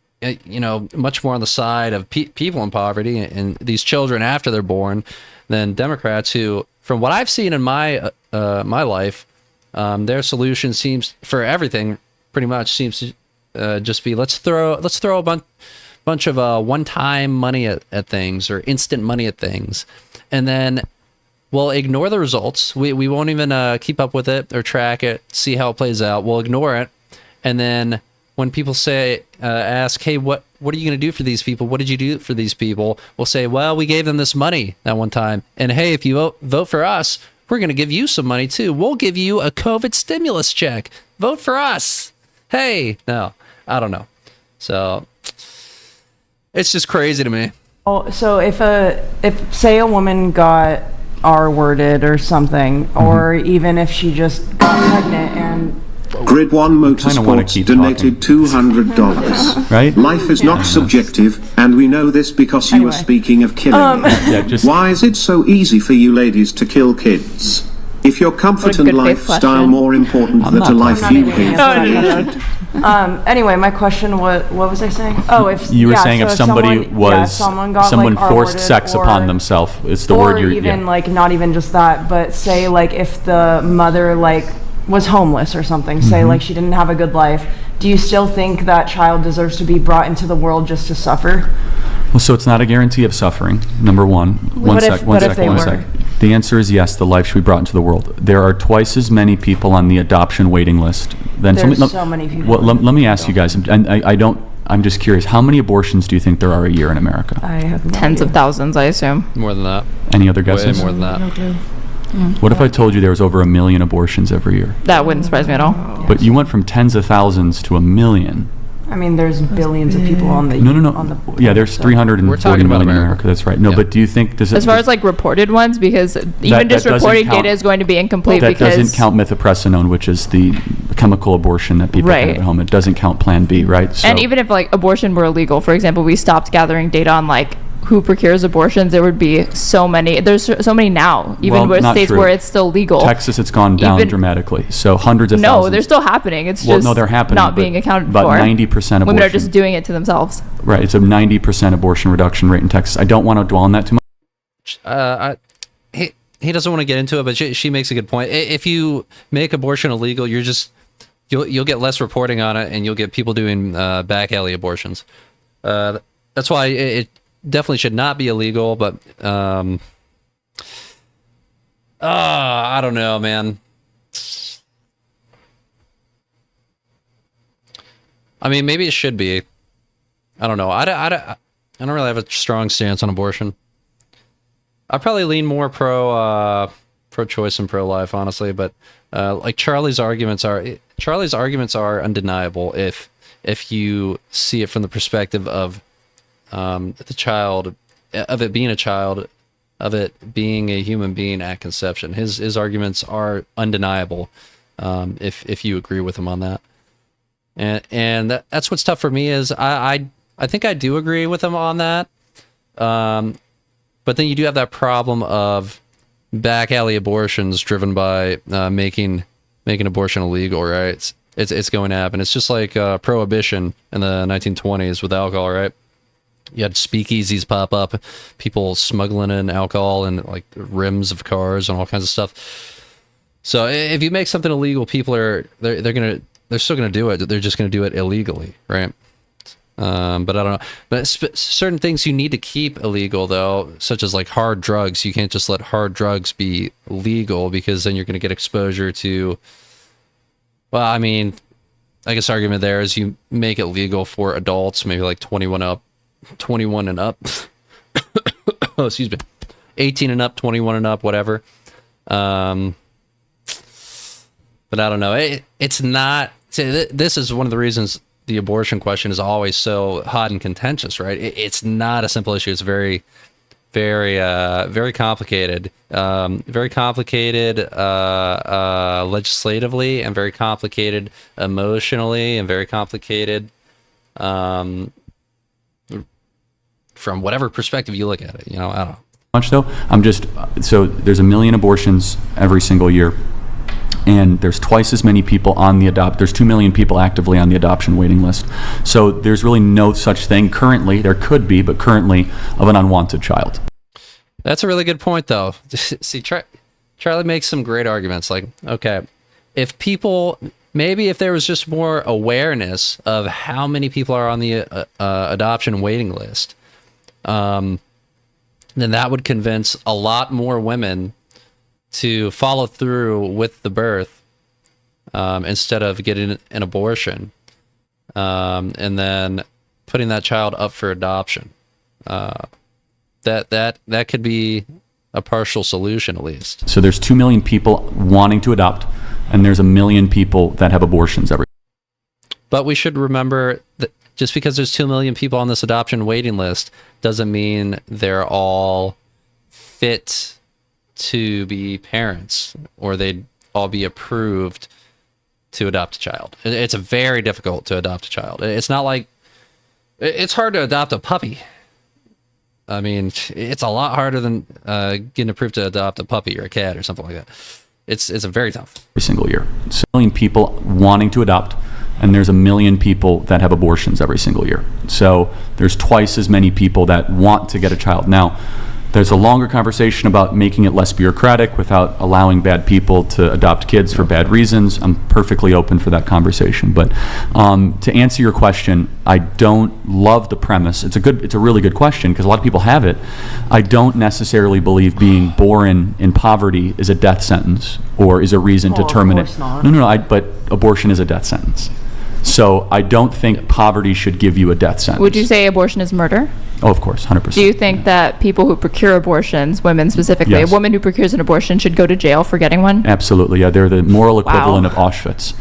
Speaker 1: more on the side of people in poverty and these children after they're born than Democrats, who, from what I've seen in my life, their solution seems for everything pretty much seems to just be let's throw a bunch of one-time money at things, or instant money at things, and then we'll ignore the results. We won't even keep up with it or track it, see how it plays out. We'll ignore it, and then when people ask, hey, what are you going to do for these people? What did you do for these people? We'll say, well, we gave them this money that one time, and hey, if you vote for us, we're going to give you some money too. We'll give you a COVID stimulus check. Vote for us. Hey, no, I don't know. So it's just crazy to me.
Speaker 9: So if say a woman got R-worded or something, or even if she just got pregnant and
Speaker 10: Grid One Motorsports donated $200.
Speaker 7: Right?
Speaker 10: Life is not subjective, and we know this because you were speaking of killing. Why is it so easy for you ladies to kill kids? If your comfort and lifestyle more important than a life you gave created.
Speaker 9: Anyway, my question was, what was I saying? Oh, if
Speaker 7: you were saying
Speaker 9: so
Speaker 7: if someone forced sex upon themselves, it's the word you're.
Speaker 9: Or even like not even just that, but say like if the mother was homeless or something, say like she didn't have a good life, do you still think that child deserves to be brought into the world just to suffer?
Speaker 7: Well, so it's not a guarantee of suffering, number one. One sec. The answer is yes, the life should be brought into the world. There are twice as many people on the adoption waiting list.
Speaker 9: There's so many people.
Speaker 7: Well, let me ask you guys, and I'm just curious, how many abortions do you think there are a year in America?
Speaker 9: I have no
Speaker 4: Tens
Speaker 9: idea.
Speaker 4: of thousands, I assume.
Speaker 1: More than that.
Speaker 7: Any other guesses?
Speaker 1: Way more than that.
Speaker 9: No clue.
Speaker 7: What if I told you there was over 1 million abortions every year?
Speaker 4: That wouldn't surprise me at all.
Speaker 7: But you went from tens of thousands to 1 million.
Speaker 9: I mean, there's billions of people on the
Speaker 7: No. Yeah, there's 340 million in America. That's right. No, but do you think
Speaker 4: as far as like reported ones, because even just reporting data is going to be incomplete
Speaker 7: that doesn't count mifepristone, which is the chemical abortion that people have at home. It doesn't count Plan B, right? So,
Speaker 4: and even if like abortion were illegal, for example, we stopped gathering data on like who procures abortions, there would be so many. There's so many now, even with states where it's still legal.
Speaker 7: Texas, it's gone down dramatically. So hundreds of thousands.
Speaker 4: No, they're still happening. It's just
Speaker 7: they're happening,
Speaker 4: not being accounted for.
Speaker 7: About 90% abortion.
Speaker 4: Women are just doing it to themselves.
Speaker 7: Right. It's a 90% abortion reduction rate in Texas. I don't want to dwell on that too much.
Speaker 1: He doesn't want to get into it, but she makes a good point. If you make abortion illegal, you'll get less reporting on it, and you'll get people doing back alley abortions. That's why it definitely should not be illegal, but I don't know, man. I mean, maybe it should be. I don't know. I don't really have a strong stance on abortion. I probably lean more pro-choice and pro-life, honestly. But like Charlie's arguments are undeniable if you see it from the perspective of the child, of it being a child, of it being a human being at conception. His arguments are undeniable, if you agree with him on that. And that's what's tough for me is I think I do agree with him on that. But then you do have that problem of back alley abortions driven by making abortion illegal, right? it's going to happen. It's just like prohibition in the 1920s with alcohol, right? You had speakeasies pop up, people smuggling in alcohol and like rims of cars and all kinds of stuff. So if you make something illegal, people they're still gonna do it. They're just gonna do it illegally, right? But I don't know. But certain things you need to keep illegal, though, such as like hard drugs. You can't just let hard drugs be legal because then you're going to get exposure to. Well, I mean, I guess argument there is you make it legal for adults, maybe like 21 and up. Oh, excuse me, 18 and up, 21 and up, whatever. But I don't know. It's not. See, this is one of the reasons the abortion question is always so hot and contentious, right? It's not a simple issue. It's very, very, very complicated. Very complicated legislatively, and very complicated emotionally, and very complicated from whatever perspective you look at it. I don't know.
Speaker 7: Much though, so there's 1 million abortions every single year. And there's twice as many people there's 2 million people actively on the adoption waiting list. So there's really no such thing currently, there could be, but currently, of an unwanted child.
Speaker 1: That's a really good point, though. See, Charlie makes some great arguments. Like, okay, if there was just more awareness of how many people are on the adoption waiting list, then that would convince a lot more women to follow through with the birth instead of getting an abortion and then putting that child up for adoption. That could be a partial solution, at least.
Speaker 7: So there's 2 million people wanting to adopt, and there's 1 million people that have abortions every.
Speaker 1: But we should remember that just because there's 2 million people on this adoption waiting list doesn't mean they're all fit to be parents, or they'd all be approved to adopt a child. It's very difficult to adopt a child. It's not like it's hard to adopt a puppy. I mean, it's a lot harder than getting approved to adopt a puppy or a cat or something like that. It's a very tough.
Speaker 7: Every single year. So 1 million people wanting to adopt, and there's 1 million people that have abortions every single year. So there's twice as many people that want to get a child. Now, there's a longer conversation about making it less bureaucratic without allowing bad people to adopt kids for bad reasons. I'm perfectly open for that conversation. But to answer your question, I don't love the premise. It's a really good question because a lot of people have it. I don't necessarily believe being born in poverty is a death sentence or is a reason to terminate.
Speaker 9: Of course not.
Speaker 7: No. But abortion is a death sentence. So I don't think poverty should give you a death sentence.
Speaker 4: Would you say abortion is murder?
Speaker 7: Oh, of course, 100%.
Speaker 4: Do you think that people who procure abortions, women specifically,
Speaker 7: Yes.
Speaker 4: a woman who procures an abortion should go to jail for getting one?
Speaker 7: Absolutely, yeah. They're the moral equivalent of Auschwitz.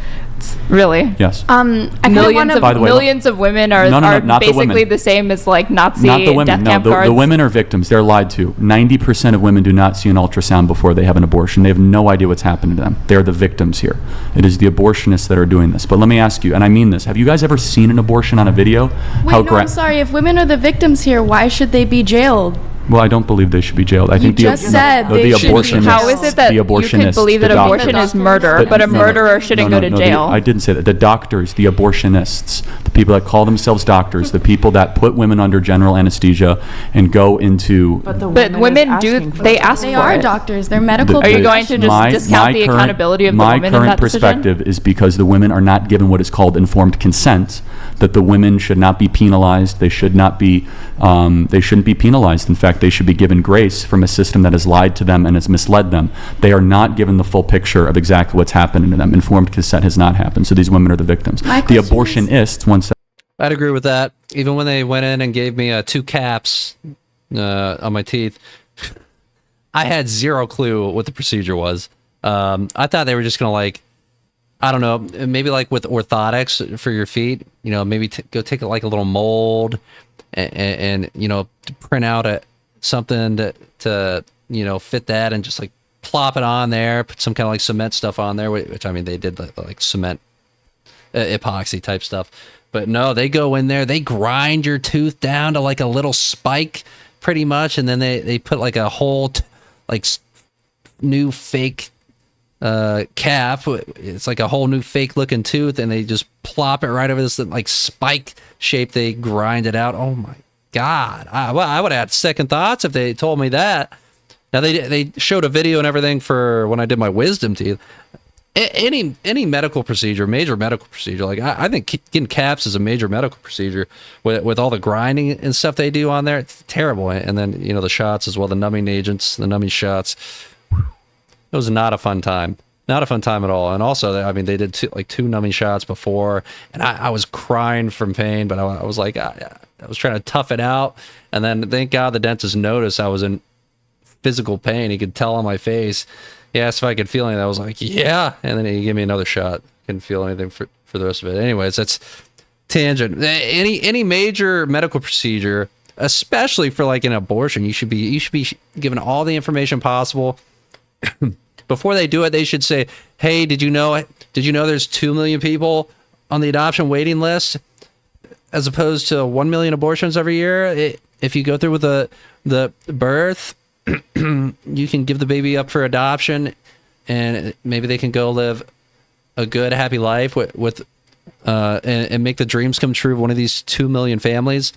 Speaker 4: Really?
Speaker 7: Yes.
Speaker 4: Millions of women are
Speaker 7: not the
Speaker 4: basically
Speaker 7: women.
Speaker 4: the same as like Nazi
Speaker 7: Not the women.
Speaker 4: death
Speaker 7: No,
Speaker 4: camp
Speaker 7: the
Speaker 4: guards.
Speaker 7: women are victims. They're lied to. 90% of women do not see an ultrasound before they have an abortion. They have no idea what's happened to them. They're the victims here. It is the abortionists that are doing this. But let me ask you, and I mean this, have you guys ever seen an abortion on a video?
Speaker 11: I'm sorry. If women are the victims here, why should they be jailed?
Speaker 7: Well, I don't believe they should be jailed. I think
Speaker 11: just said they should be
Speaker 7: abortionists.
Speaker 4: How is it that
Speaker 7: the
Speaker 4: you can
Speaker 7: abortionists,
Speaker 4: believe that
Speaker 7: the doctors-
Speaker 4: abortion is murder, but a murderer shouldn't go to jail?
Speaker 7: I didn't say that. The doctors, the abortionists, the people that call themselves doctors, the people that put women under general anesthesia and go into.
Speaker 4: But women do. They ask for it.
Speaker 11: They are doctors. They're medical.
Speaker 4: Are you going to just discount the accountability of the woman in that decision?
Speaker 7: My current perspective is because the women are not given what is called informed consent, that the women should not be penalized. They should not be. They shouldn't be penalized. In fact, they should be given grace from a system that has lied to them and has misled them. They are not given the full picture of exactly what's happening to them. Informed consent has not happened. So these women are the victims. The abortionists,
Speaker 1: I'd agree with that. Even when they went in and gave me 2 caps on my teeth, I had zero clue what the procedure was. I thought they were just going to I don't know, maybe like with orthotics for your feet, maybe go take like a little mold and print out something to fit that and just like plop it on there, put some kind of like cement stuff on there, which I mean they did like cement epoxy type stuff. But no, they go in there, they grind your tooth down to like a little spike pretty much, and then they put like a whole new fake cap. It's like a whole new fake looking tooth, and they just plop it right over this like spike shape. They grind it out. Oh my God. I would have had second thoughts if they told me that. Now they showed a video and everything for when I did my wisdom teeth. Any medical procedure, major medical procedure, like I think getting caps is a major medical procedure with all the grinding and stuff they do on there. It's terrible. And then, the shots as well, the numbing agents, the numbing shots. It was not a fun time. Not a fun time at all. And also, I mean, they did two numbing shots before, and I was crying from pain, but I was like, I was trying to tough it out. And then thank God the dentist noticed I was in physical pain. He could tell on my face. He asked if I could feel anything. I was like, yeah. And then he gave me another shot. Couldn't feel anything for the rest of it. Anyways, that's tangent. Any major medical procedure, especially for like an abortion, you should be given all the information possible. Before they do it, they should say, hey, did you know there's 2 million people on the adoption waiting list as opposed to 1 million abortions every year? If you go through with the birth, you can give the baby up for adoption, and maybe they can go live a good, happy life with and make the dreams come true of one of these 2 million families.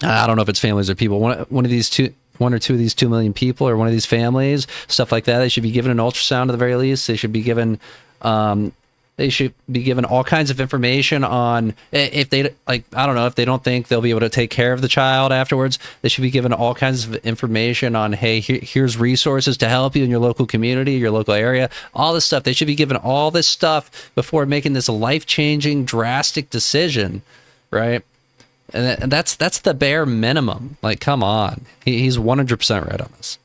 Speaker 1: I don't know if it's families or people. One or two of these 2 million people, or one of these families, stuff like that. They should be given an ultrasound at the very least. They should be given all kinds of information on if they I don't know, if they don't think they'll be able to take care of the child afterwards. They should be given all kinds of information on, hey, here's resources to help you in your local community, your local area, all this stuff. They should be given all this stuff before making this life-changing, drastic decision, right? And that's the bare minimum. Like, come on. He's 100% right on this.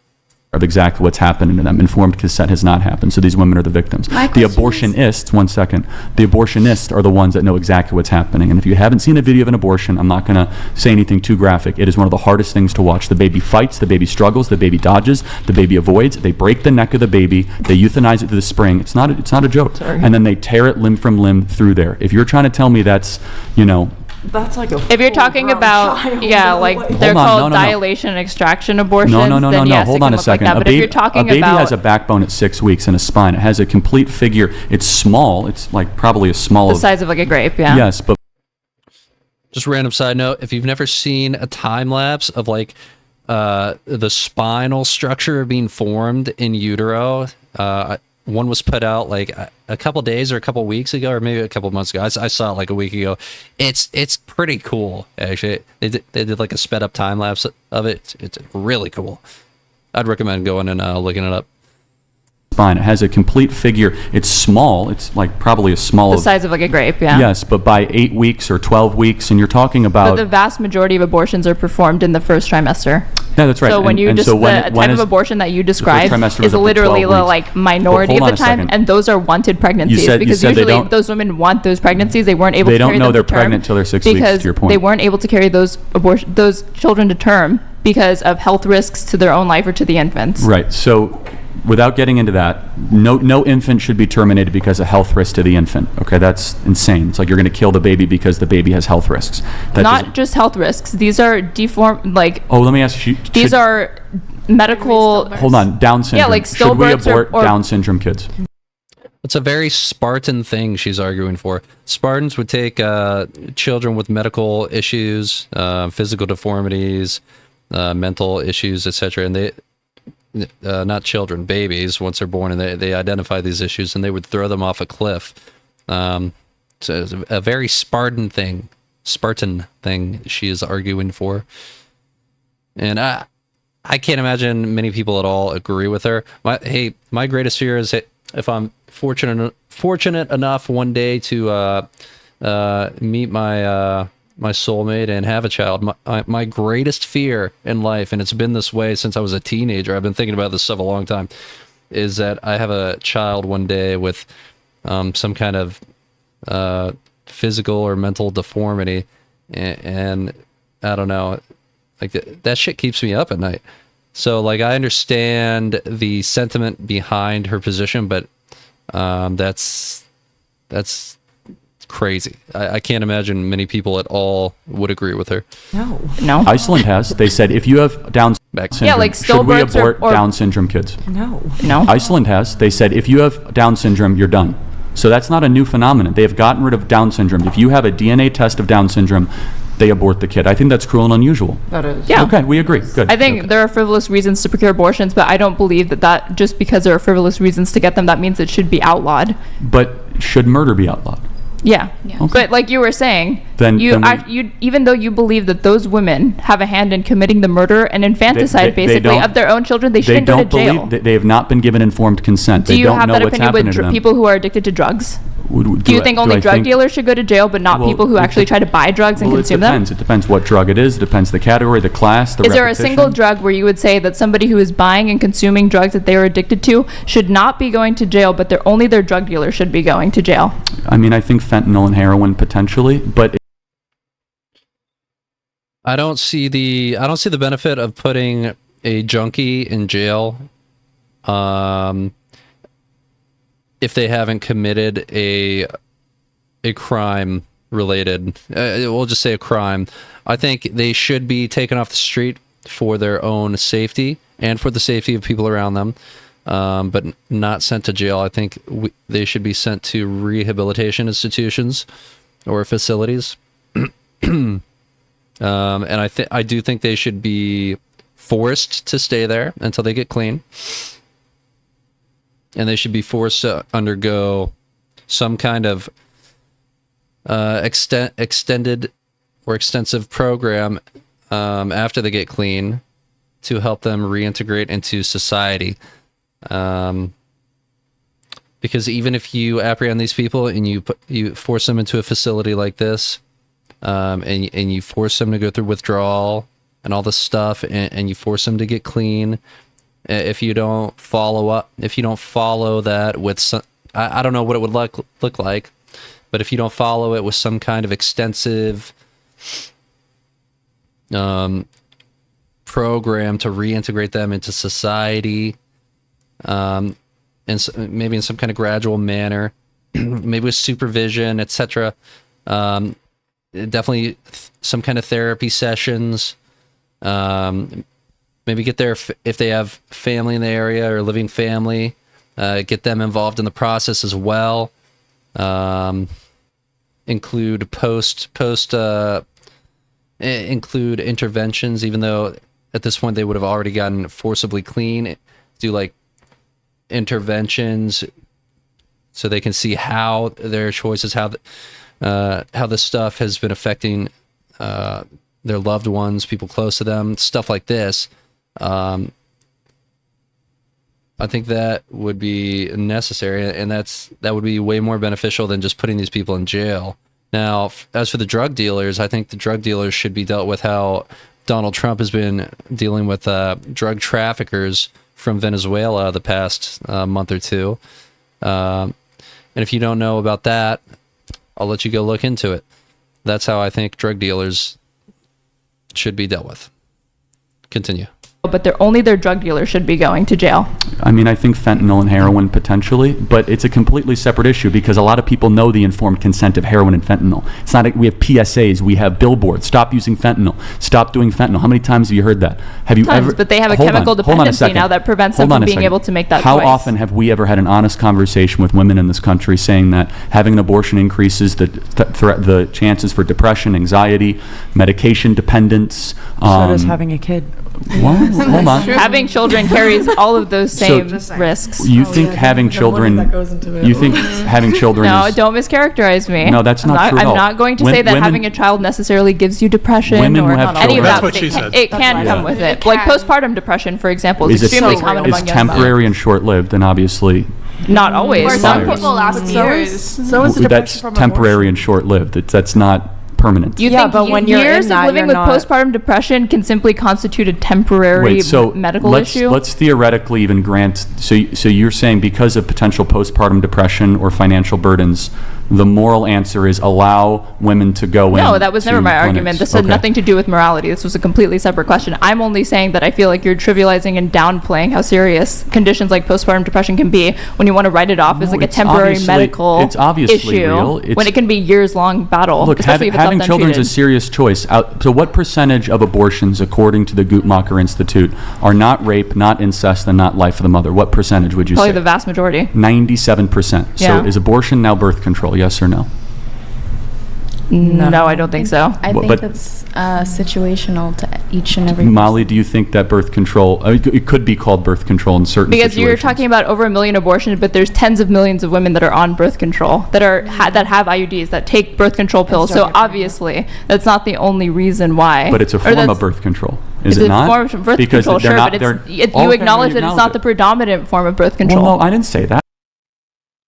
Speaker 7: Of exactly what's happening to them. Informed consent has not happened, so these women are the victims. The abortionists, one second, the abortionists are the ones that know exactly what's happening. And if you haven't seen a video of an abortion, I'm not going to say anything too graphic. It is one of the hardest things to watch. The baby fights, the baby struggles, the baby dodges, the baby avoids, they break the neck of the baby, they euthanize it to the spring. It's not a joke. Sorry. And then they tear it limb from limb through there. If you're trying to tell me that's,
Speaker 9: that's like a
Speaker 4: if you're talking about they're called dilation and extraction abortions.
Speaker 7: No.
Speaker 4: Yes,
Speaker 7: hold on a second.
Speaker 4: But if you're talking
Speaker 7: a baby
Speaker 4: about
Speaker 7: has a backbone at 6 weeks and a spine. It has a complete figure. It's small. It's like probably as small
Speaker 4: the size of like a grape. Yeah.
Speaker 7: Yes, but
Speaker 1: just random side note: if you've never seen a time lapse of like the spinal structure being formed in utero, one was put out like a couple days or a couple weeks ago, or maybe a couple months ago. I saw it like a week ago. It's pretty cool, actually. They did like a sped up time lapse of it. It's really cool. I'd recommend going and looking it up.
Speaker 7: Spine. It has a complete figure. It's small. It's like probably as small
Speaker 4: the size of like a grape. Yeah.
Speaker 7: Yes, but by 8 weeks or 12 weeks, and you're talking about.
Speaker 4: But the vast majority of abortions are performed in the first trimester.
Speaker 7: Yeah, that's right.
Speaker 4: So when the type of abortion that you describe is literally the like minority of the time, and those are wanted pregnancies because usually those women want those pregnancies. They weren't able to carry them to term.
Speaker 7: They don't know they're pregnant till they're 6 weeks. To your point,
Speaker 4: they weren't able to carry those children to term because of health risks to their own life or to the infants.
Speaker 7: Right. So, without getting into that, no infant should be terminated because of health risk to the infant. Okay, that's insane. It's like you're going to kill the baby because the baby has health risks.
Speaker 4: Not just health risks. These are
Speaker 7: let me ask you.
Speaker 4: These are medical.
Speaker 7: Hold on, Down syndrome.
Speaker 4: Yeah, like
Speaker 7: should we
Speaker 4: stillbirths
Speaker 7: abort Down syndrome kids?
Speaker 1: It's a very Spartan thing she's arguing for. Spartans would take children with medical issues, physical deformities, mental issues, etc., and they. Not children, babies, once they're born, and they identify these issues, and they would throw them off a cliff. So it's a very Spartan thing she is arguing for. And I can't imagine many people at all agree with her. My greatest fear is if I'm fortunate enough one day to meet my soulmate and have a child, my greatest fear in life, and it's been this way since I was a teenager, I've been thinking about this stuff a long time, is that I have a child one day with some kind of physical or mental deformity, and I don't know, like that shit keeps me up at night. So like I understand the sentiment behind her position, but that's crazy. I can't imagine many people at all would agree with her.
Speaker 4: No.
Speaker 7: Iceland has. They said if you have Down.
Speaker 1: back.
Speaker 7: Syndrome.
Speaker 4: Yeah, like
Speaker 7: Should we
Speaker 4: stillbirths
Speaker 7: abort
Speaker 4: or
Speaker 7: Down syndrome kids?
Speaker 9: No.
Speaker 7: Iceland has. They said if you have Down syndrome, you're done. So that's not a new phenomenon. They have gotten rid of Down syndrome. If you have a DNA test of Down syndrome, they abort the kid. I think that's cruel and unusual.
Speaker 9: That is.
Speaker 4: Yeah.
Speaker 7: Okay, we agree. Good.
Speaker 4: I think there are frivolous reasons to procure abortions, but I don't believe that just because there are frivolous reasons to get them, that means it should be outlawed.
Speaker 7: But should murder be outlawed?
Speaker 4: Yeah.
Speaker 7: Okay.
Speaker 4: But like you were saying,
Speaker 7: Then
Speaker 4: you even though you believe that those women have a hand in committing the murder and infanticide basically of their own children, they shouldn't go to jail.
Speaker 7: They have not been given informed consent.
Speaker 4: Do you have that opinion with people who are addicted to drugs? Do you think only drug dealers should go to jail, but not people who actually try to buy drugs and consume them?
Speaker 7: It depends what drug it is. It depends the category, the class, the
Speaker 4: Is there a single drug where you would say that somebody who is buying and consuming drugs that they are addicted to should not be going to jail, but only their drug dealer should be going to jail?
Speaker 7: I mean, I think fentanyl and heroin potentially, but
Speaker 1: I don't see the benefit of putting a junkie in jail if they haven't committed a crime related, we'll just say a crime. I think they should be taken off the street for their own safety and for the safety of people around them, but not sent to jail. I think they should be sent to rehabilitation institutions or facilities. And I do think they should be forced to stay there until they get clean. And they should be forced to undergo some kind of extended or extensive program after they get clean to help them reintegrate into society. Because even if you apprehend these people and you force them into a facility like this, and you force them to go through withdrawal and all this stuff, and you force them to get clean, if you don't follow that with some, I don't know what it would look like, but if you don't follow it with some kind of extensive program to reintegrate them into society, and maybe in some kind of gradual manner, maybe with supervision, etc. Definitely some kind of therapy sessions. Maybe get there if they have family in the area or living family. Get them involved in the process as well. Include include interventions, even though at this point they would have already gotten forcibly clean. Do like interventions so they can see how their choices, how this stuff has been affecting their loved ones, people close to them, stuff like this. I think that would be necessary, and that would be way more beneficial than just putting these people in jail. Now, as for the drug dealers, I think the drug dealers should be dealt with how Donald Trump has been dealing with drug traffickers from Venezuela the past month or two. And if you don't know about that, I'll let you go look into it. That's how I think drug dealers should be dealt with. Continue.
Speaker 4: But only their drug dealer should be going to jail.
Speaker 7: I mean, I think fentanyl and heroin potentially, but it's a completely separate issue because a lot of people know the informed consent of heroin and fentanyl. It's not. We have PSAs, we have billboards. Stop using fentanyl. Stop doing fentanyl. How many times have you heard that? Have you ever?
Speaker 4: But they have a chemical dependency now that prevents them from being able to make that choice.
Speaker 7: How often have we ever had an honest conversation with women in this country saying that having an abortion increases the chances for depression, anxiety, medication dependence?
Speaker 9: So does having a kid.
Speaker 7: Well, hold on.
Speaker 4: Having children carries all of those same risks.
Speaker 7: You think having children? You think having children?
Speaker 4: No, don't mischaracterize me.
Speaker 7: No, that's not true at all.
Speaker 4: I'm not going to say that having a child necessarily gives you depression or any of that.
Speaker 5: That's what she said.
Speaker 4: It can come with it. Like postpartum depression, for example, is extremely common among young men.
Speaker 7: It's temporary and short-lived, and obviously.
Speaker 4: Not always.
Speaker 8: For some people, last years.
Speaker 9: So is the depression from
Speaker 7: temporary and short-lived. That's not permanent.
Speaker 4: You think but when years of living with postpartum depression can simply constitute a temporary medical issue?
Speaker 7: Let's theoretically even grant. So you're saying because of potential postpartum depression or financial burdens, the moral answer is allow women to go in.
Speaker 4: No, that was never my argument. This had nothing to do with morality. This was a completely separate question. I'm only saying that I feel like you're trivializing and downplaying how serious conditions like postpartum depression can be when you want to write it off as like a temporary medical issue
Speaker 7: real.
Speaker 4: When it can be years-long battle, especially if it's
Speaker 7: Killing children is a serious choice. So what percentage of abortions, according to the Guttmacher Institute, are not rape, not incest, and not life of the mother? What percentage would you say?
Speaker 4: Probably the vast majority.
Speaker 7: 97%.
Speaker 4: Yeah.
Speaker 7: So is abortion now birth control, yes or no?
Speaker 4: No, I don't think so.
Speaker 11: I think it's situational to each and every
Speaker 7: Molly, do you think that birth control, it could be called birth control in certain situations?
Speaker 4: Because you're talking about over 1 million abortions, but there's tens of millions of women that are on birth control, that have IUDs, that take birth control pills. So obviously, that's not the only reason why.
Speaker 7: But it's a form of birth control, is it not?
Speaker 4: It's a form of birth
Speaker 7: because
Speaker 4: control, sure, but you acknowledge that it's not the predominant form of birth control.
Speaker 7: Well, no, I didn't say that.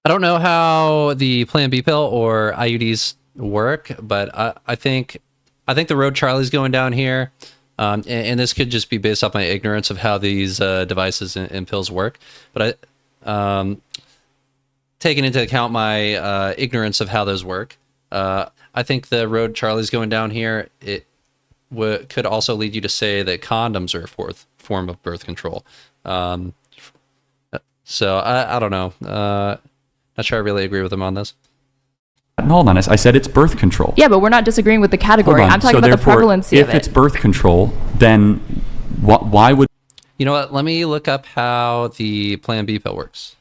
Speaker 1: I don't know how the Plan B pill or IUDs work, but I think the road Charlie's going down here, and this could just be based off my ignorance of how these devices and pills work, but taking into account my ignorance of how those work, I think the road Charlie's going down here, it could also lead you to say that condoms are a fourth form of birth control. So I don't know. Not sure I really agree with him on this.
Speaker 7: Hold on, I said it's birth control.
Speaker 4: Yeah, but we're not disagreeing with the category. I'm talking about the prevalency of it.
Speaker 7: If it's birth control, then why would...
Speaker 1: You know what? Let me look up how the Plan B pill works.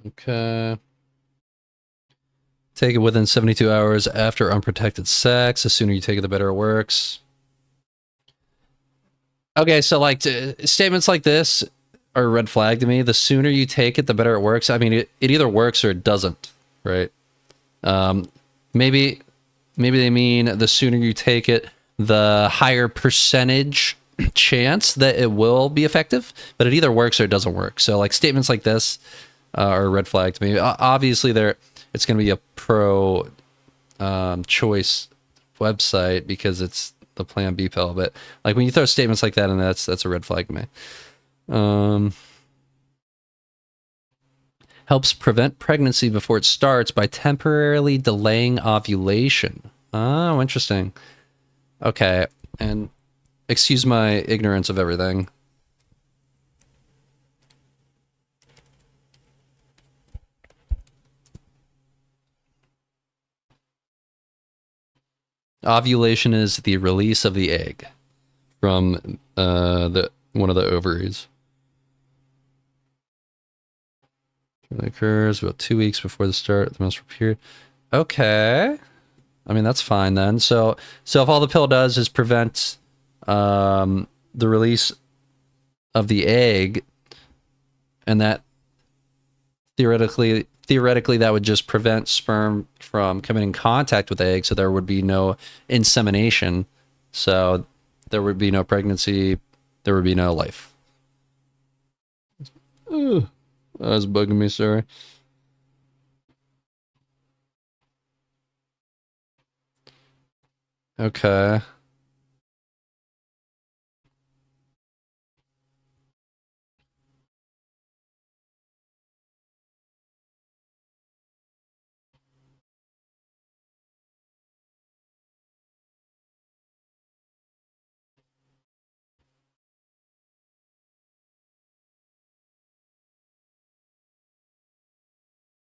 Speaker 1: Okay. Take it within 72 hours after unprotected sex. The sooner you take it, the better it works. Okay, so like statements like this are a red flag to me. The sooner you take it, the better it works. I mean, it either works or it doesn't, right? Maybe they mean the sooner you take it, the higher percentage chance that it will be effective, but it either works or it doesn't work. So like statements like this are a red flag to me. Obviously, it's going to be a pro choice website because it's the Plan B pill. But like when you throw statements like that in, that's a red flag to me. Helps prevent pregnancy before it starts by temporarily delaying ovulation. Oh, interesting. Okay, and excuse my ignorance of everything. Ovulation is the release of the egg from one of the ovaries. It occurs about 2 weeks before the start of the menstrual period. Okay, I mean that's fine then. So if all the pill does is prevent the release of the egg, and that theoretically that would just prevent sperm from coming in contact with the egg, so there would be no insemination, so there would be no pregnancy, there would be no life. That was bugging me, sorry. Okay.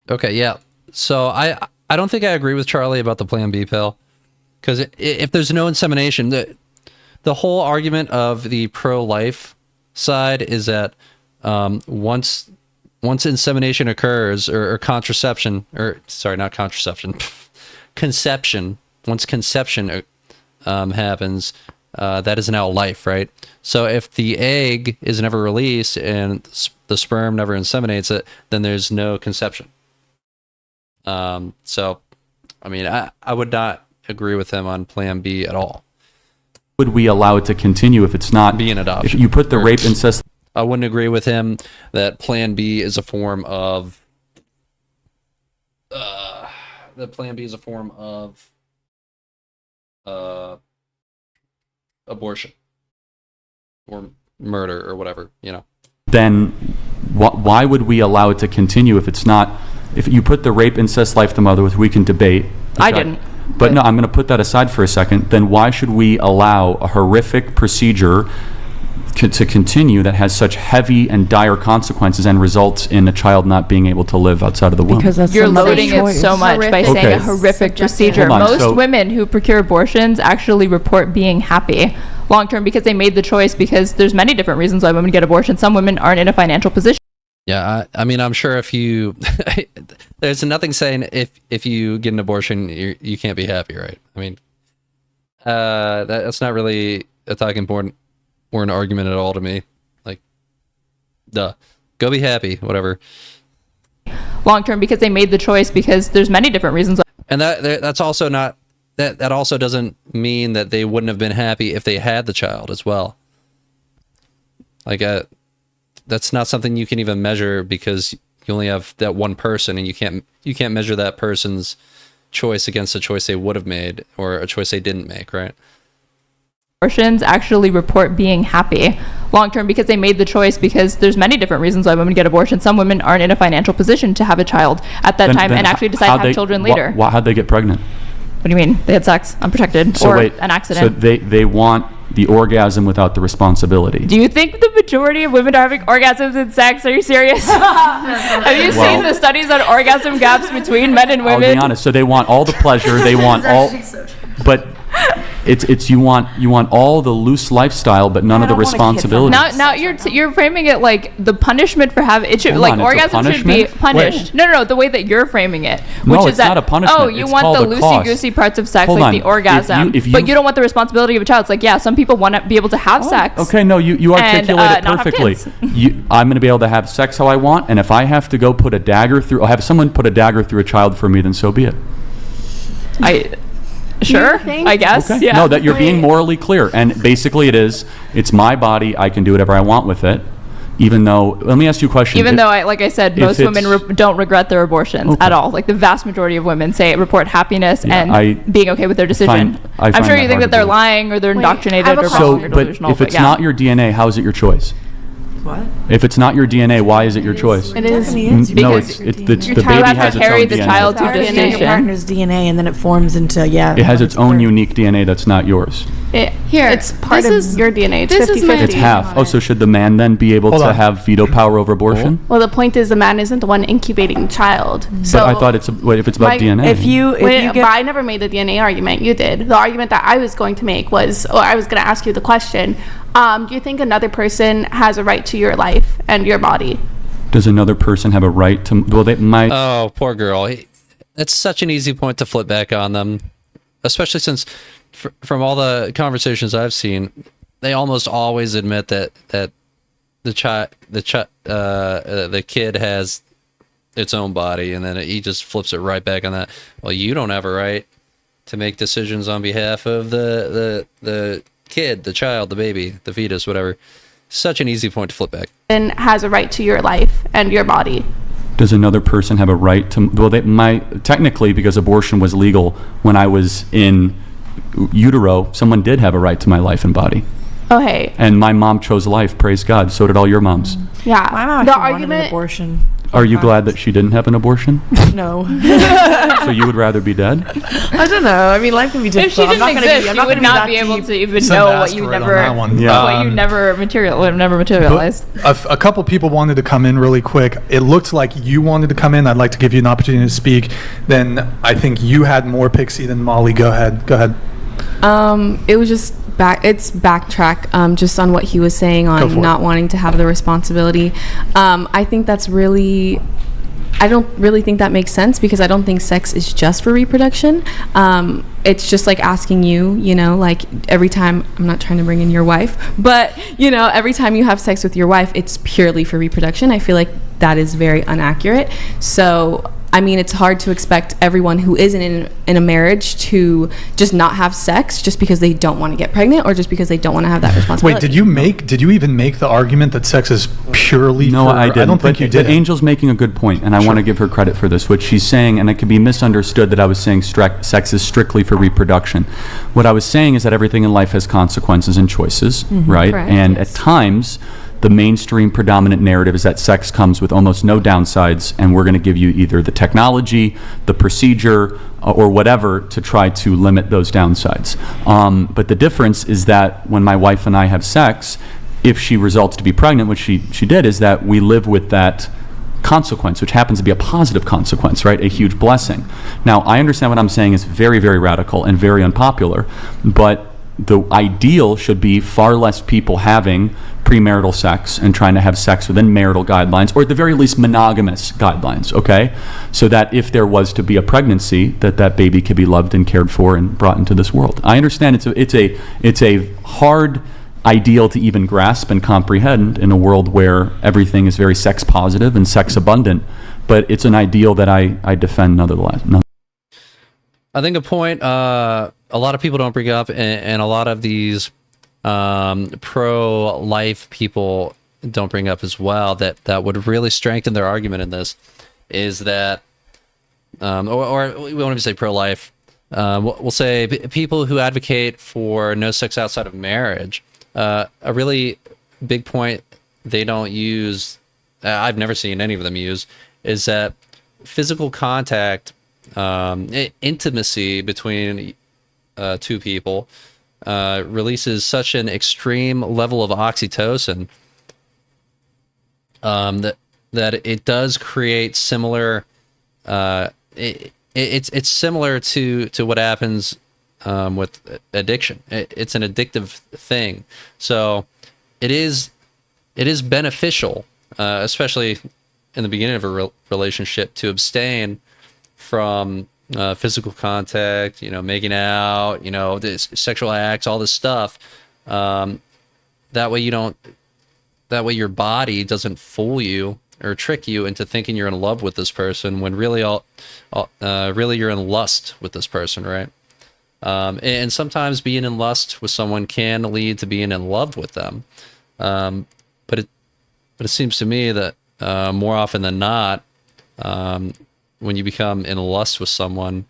Speaker 1: Okay, yeah. So I don't think I agree with Charlie about the Plan B pill, because if there's no insemination, the whole argument of the pro-life side is that once insemination occurs or contraception, or sorry, not contraception, conception. Once conception happens, that is now life, right? So if the egg is never released and the sperm never inseminates it, then there's no conception. So, I mean, I would not agree with him on Plan B at all.
Speaker 7: Would we allow it to continue if it's not
Speaker 1: be an adoption?
Speaker 7: If you put the rape incest,
Speaker 1: I wouldn't agree with him that Plan B is a form of. That Plan B is a form of abortion or murder or whatever, you know.
Speaker 7: then why would we allow it to continue if it's not, if you put the rape, incest, life, the mother, which we can debate.
Speaker 4: I didn't.
Speaker 7: But no, I'm going to put that aside for a second. Then why should we allow a horrific procedure to continue that has such heavy and dire consequences and results in a child not being able to live outside of the womb?
Speaker 9: Because that's
Speaker 4: you're
Speaker 9: the mother's
Speaker 4: loading it
Speaker 9: choice.
Speaker 4: so much by saying a horrific procedure.
Speaker 7: Hold on,
Speaker 4: Most
Speaker 7: so-
Speaker 4: women who procure abortions actually report being happy long term because they made the choice, because there's many different reasons why women get abortions. Some women aren't in a financial position.
Speaker 1: Yeah, I mean, I'm sure if you, there's nothing saying if you get an abortion, you can't be happy, right? I mean, that's not really a talking point or an argument at all to me. Like, duh, go be happy, whatever.
Speaker 4: Long term, because they made the choice, because there's many different reasons.
Speaker 1: And that's also not, that also doesn't mean that they wouldn't have been happy if they had the child as well. Like, that's not something you can even measure, because you only have that one person, and you can't measure that person's choice against a choice they would have made or a choice they didn't make, right?
Speaker 4: Abortions actually report being happy long term because they made the choice, because there's many different reasons why women get abortions. Some women aren't in a financial position to have a child at that time and actually decide to have children later.
Speaker 7: How'd they get pregnant?
Speaker 4: What do you mean? They had sex unprotected or an accident.
Speaker 7: So they want the orgasm without the responsibility.
Speaker 4: Do you think the majority of women are having orgasms in sex? Are you serious? Have you seen the studies on orgasm gaps between men and women?
Speaker 7: I'll be honest. So they want all the pleasure. They want all, but it's you want all the loose lifestyle, but none of the responsibilities.
Speaker 4: Now you're framing it like the punishment for having it should orgasm should be punished. No, the way that you're framing it, which is
Speaker 7: it's not a punishment.
Speaker 4: Oh, you
Speaker 7: It's
Speaker 4: want the
Speaker 7: called a cost.
Speaker 4: loosey-goosey parts of sex,
Speaker 7: Hold
Speaker 4: like
Speaker 7: on.
Speaker 4: the orgasm, but you don't want the responsibility of a child. It's like, yeah, some people want to be able to have sex.
Speaker 7: Okay, no, you articulate it
Speaker 4: not have
Speaker 7: perfectly.
Speaker 4: kids.
Speaker 7: I'm going to be able to have sex how I want, and if I have to go put a dagger through, or have someone put a dagger through a child for me, then so be it.
Speaker 4: Sure, I guess.
Speaker 7: Okay.
Speaker 4: Yeah.
Speaker 7: No, that you're being morally clear, and basically it's my body. I can do whatever I want with it, even though. Let me ask you a question.
Speaker 4: Even though, like I said, most women don't regret their abortions at all. Like the vast majority of women report happiness and being okay with their decision. I'm sure you think that they're lying or they're indoctrinated or delusional.
Speaker 7: But if it's not your DNA, how is it your choice?
Speaker 9: What?
Speaker 7: If it's not your DNA, why is it your choice?
Speaker 8: It is.
Speaker 7: No, it's the baby has its own
Speaker 4: the
Speaker 7: DNA.
Speaker 4: child to
Speaker 9: Your
Speaker 4: gestation.
Speaker 9: partner's DNA, and then it forms into
Speaker 7: It has its own unique DNA that's not yours.
Speaker 8: It's part of your DNA. It's 50-50.
Speaker 7: It's half. Oh, so should the man then be able to have veto power over abortion?
Speaker 8: Well, the point is the man isn't the one incubating the child.
Speaker 7: So I thought if it's about DNA.
Speaker 8: But I never made the DNA argument. You did. The argument that I was going to make was, or I was going to ask you the question, do you think another person has a right to your life and your body?
Speaker 7: Does another person have a right to? Well, they might.
Speaker 1: Oh, poor girl. It's such an easy point to flip back on them, especially since, from all the conversations I've seen, they almost always admit that the kid has its own body, and then he just flips it right back on that. Well, you don't have a right to make decisions on behalf of the kid, the child, the baby, the fetus, whatever. Such an easy point to flip back.
Speaker 8: And has a right to your life and your body.
Speaker 7: Does another person have a right to? Well, technically, because abortion was legal when I was in utero, someone did have a right to my life and body.
Speaker 8: Oh, hey.
Speaker 7: And my mom chose life. Praise God. So did all your moms.
Speaker 8: Yeah.
Speaker 9: My mom
Speaker 8: the
Speaker 9: actually wanted
Speaker 8: argument.
Speaker 9: an abortion.
Speaker 7: Are you glad that she didn't have an abortion?
Speaker 9: No.
Speaker 7: So you would rather be dead?
Speaker 9: I don't know. I mean, life can be difficult.
Speaker 4: If she didn't exist, you would not be able to even know what you never materialized.
Speaker 12: A couple people wanted to come in really quick. It looked like you wanted to come in. I'd like to give you an opportunity to speak. Then I think you had more, Pixie, than Molly. Go ahead.
Speaker 13: It was just backtrack just on what he was saying on not wanting to have the responsibility. I think that's really, I don't really think that makes sense, because I don't think sex is just for reproduction. It's just like asking you, like every time, I'm not trying to bring in your wife, but every time you have sex with your wife, it's purely for reproduction. I feel like that is very inaccurate. So I mean, it's hard to expect everyone who isn't in a marriage to just not have sex just because they don't want to get pregnant or just because they don't want to have that responsibility.
Speaker 12: Wait, did you even make the argument that sex is purely
Speaker 7: No, I didn't.
Speaker 12: I don't think you did.
Speaker 7: But Angel's making a good point, and I want to give her credit for this. What she's saying, and it could be misunderstood that I was saying sex is strictly for reproduction. What I was saying is that everything in life has consequences and choices, right?
Speaker 13: Correct,
Speaker 7: and
Speaker 13: yes.
Speaker 7: at times, the mainstream predominant narrative is that sex comes with almost no downsides, and we're going to give you either the technology, the procedure, or whatever to try to limit those downsides. But the difference is that when my wife and I have sex, if she results to be pregnant, which she did, is that we live with that consequence, which happens to be a positive consequence, right? A huge blessing. Now, I understand what I'm saying is very, very radical and very unpopular, but the ideal should be far less people having premarital sex and trying to have sex within marital guidelines, or at the very least monogamous guidelines, okay? So that if there was to be a pregnancy, that baby could be loved and cared for and brought into this world. I understand it's a hard ideal to even grasp and comprehend in a world where everything is very sex positive and sex abundant, but it's an ideal that I defend nonetheless.
Speaker 1: I think a point a lot of people don't bring up, and a lot of these pro-life people don't bring up as well, that would really strengthen their argument in this, is that, or we won't even say pro-life, we'll say people who advocate for no sex outside of marriage. A really big point they don't use, I've never seen any of them use, is that physical contact, intimacy between two people releases such an extreme level of oxytocin that it does create similar. It's similar to what happens with addiction. It's an addictive thing. So it is beneficial, especially in the beginning of a relationship, to abstain from physical contact, making out, this sexual acts, all this stuff. That way your body doesn't fool you or trick you into thinking you're in love with this person, when really really you're in lust with this person, right? And sometimes being in lust with someone can lead to being in love with them. But it seems to me that more often than not, when you become in lust with someone,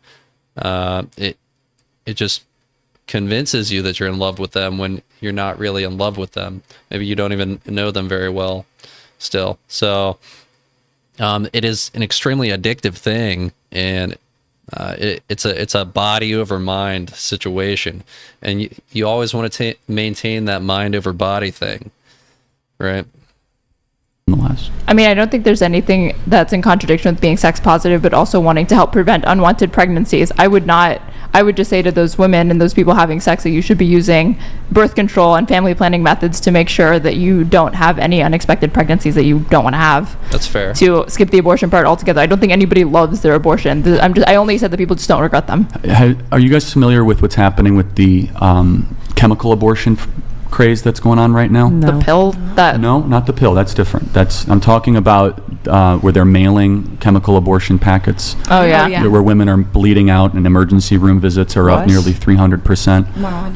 Speaker 1: it just convinces you that you're in love with them when you're not really in love with them. Maybe you don't even know them very well still. So it is an extremely addictive thing, and it's a body over mind situation, and you always want to maintain that mind over body thing, right?
Speaker 4: I mean, I don't think there's anything that's in contradiction with being sex positive, but also wanting to help prevent unwanted pregnancies. I would just say to those women and those people having sex that you should be using birth control and family planning methods to make sure that you don't have any unexpected pregnancies that you don't want to have.
Speaker 1: That's fair.
Speaker 4: To skip the abortion part altogether. I don't think anybody loves their abortion. I only said that people just don't regret them.
Speaker 7: Are you guys familiar with what's happening with the chemical abortion craze that's going on right now?
Speaker 4: No. The pill?
Speaker 7: No, not the pill. That's different. I'm talking about where they're mailing chemical abortion packets.
Speaker 4: Oh yeah.
Speaker 7: Where women are bleeding out and emergency room visits are up nearly 300%.
Speaker 13: Wow,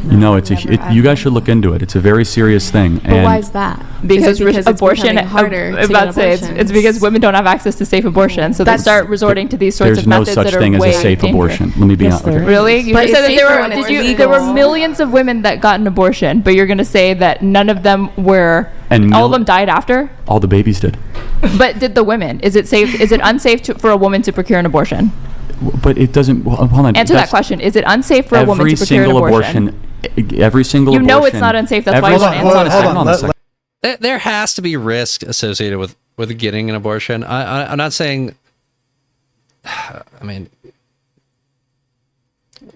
Speaker 7: You guys should look into it. It's a very serious thing.
Speaker 13: But why is that?
Speaker 4: Because abortion,
Speaker 13: it's harder.
Speaker 4: It's because women don't have access to safe abortion, so they start resorting to these sorts of methods that are
Speaker 7: There's no such thing as a safe abortion. Let me be honest.
Speaker 4: Really? You just said that there were millions of women that got an abortion, but you're going to say that none of them were, and all of them died after?
Speaker 7: All the babies did.
Speaker 4: But did the women? Is it safe? Is it unsafe for a woman to procure an abortion?
Speaker 7: But it doesn't. Well, hold on.
Speaker 4: Answer that question. Is it unsafe for a woman to procure an abortion?
Speaker 7: Every single abortion.
Speaker 4: You know it's not unsafe. That's why you want to answer.
Speaker 1: There has to be risk associated with getting an abortion. I'm not saying. I mean,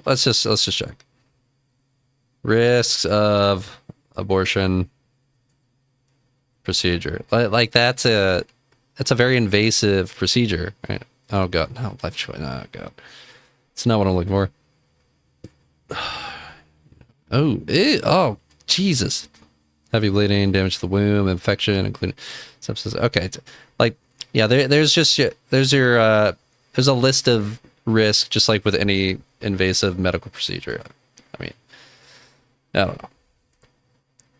Speaker 1: let's just check. Risks of abortion procedure. Like that's a very invasive procedure, right? Oh god, no, life choice. Oh god, it's not what I'm looking for. Oh Jesus, heavy bleeding, damage to the womb, infection, including sepsis. Okay, there's a list of risks, just like with any invasive medical procedure. I mean, I don't know.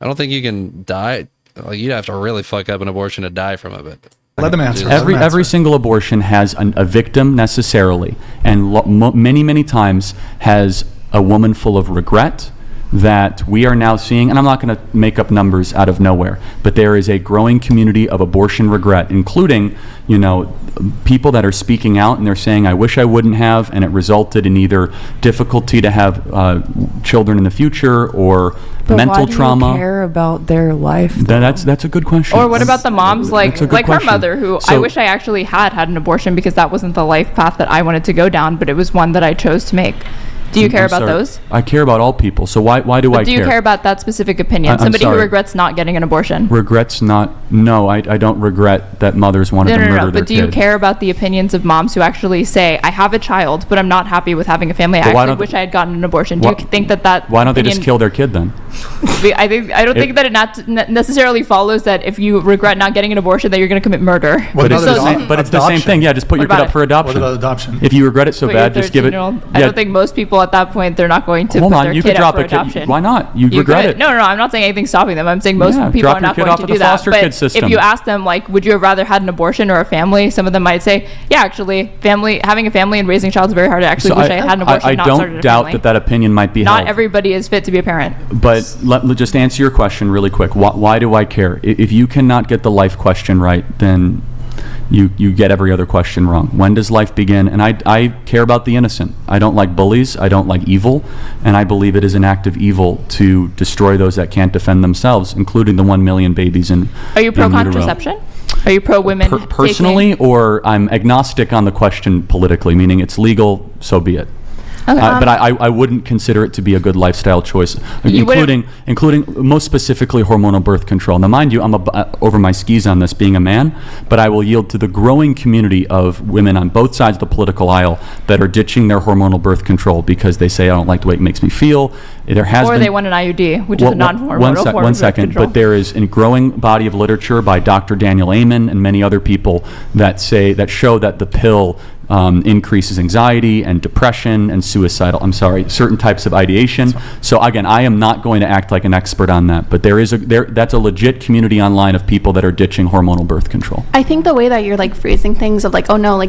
Speaker 1: I don't think you can die. You'd have to really fuck up an abortion to die from it. But
Speaker 12: let them answer.
Speaker 7: Every single abortion has a victim necessarily, and many times has a woman full of regret, that we are now seeing, and I'm not going to make up numbers out of nowhere, but there is a growing community of abortion regret, including, people that are speaking out and they're saying, I wish I wouldn't have, and it resulted in either difficulty to have children in the future or mental trauma.
Speaker 9: Why do you care about their life?
Speaker 7: That's a good question.
Speaker 4: Or what about the moms like her
Speaker 7: question.
Speaker 4: mother, who I wish I actually had an abortion because that wasn't the life path that I wanted to go down, but it was one that I chose to make. Do you care about those?
Speaker 7: I care about all people. So why do I care?
Speaker 4: Do you care about that specific opinion? Somebody who regrets not getting an abortion.
Speaker 7: Regrets not? No, I don't regret that mothers wanted to murder their
Speaker 4: But do you care about the opinions of moms who actually say, I have a child, but I'm not happy with having a family. I actually wish I had gotten an abortion. Do you think that
Speaker 7: Why don't they just kill their kid then?
Speaker 4: I don't think that it not necessarily follows that if you regret not getting an abortion that you're going to commit murder.
Speaker 7: But it's the same thing. Yeah, just put your kid up for adoption.
Speaker 12: What about adoption?
Speaker 7: If you regret it so bad, just give it.
Speaker 4: I don't think most people at that point, they're not going to put their kid up for adoption.
Speaker 7: Why not? You regret it.
Speaker 4: No, I'm not saying anything's stopping them. I'm saying most people are not going to do that. But if you ask them, would you have rather had an abortion or a family? Some of them might say, yeah, actually, having a family and raising a child is very hard. I actually wish I had an abortion.
Speaker 7: I don't doubt that opinion might be held.
Speaker 4: Not everybody is fit to be a parent.
Speaker 7: But let just answer your question really quick. Why do I care? If you cannot get the life question right, then you get every other question wrong. When does life begin? And I care about the innocent. I don't like bullies. I don't like evil. And I believe it is an act of evil to destroy those that can't defend themselves, including the 1 million babies in
Speaker 4: Are you pro-contraception? Are you pro-women?
Speaker 7: Personally, or I'm agnostic on the question politically, meaning it's legal, so be it.
Speaker 4: Okay.
Speaker 7: But I wouldn't consider it to be a good lifestyle choice, including most specifically hormonal birth control. Now, mind you, I'm over my skis on this being a man, but I will yield to the growing community of women on both sides of the political aisle that are ditching their hormonal birth control because they say, I don't like the way it makes me feel. They want
Speaker 4: an IUD, which is a non-hormonal form
Speaker 7: One second,
Speaker 4: of birth control.
Speaker 7: but there is a growing body of literature by Dr. Daniel Amen and many other people that show that the pill increases anxiety and depression and certain types of ideation. So again, I am not going to act like an expert on that, but that's a legit community online of people that are ditching hormonal birth control.
Speaker 8: I think the way that you're phrasing things of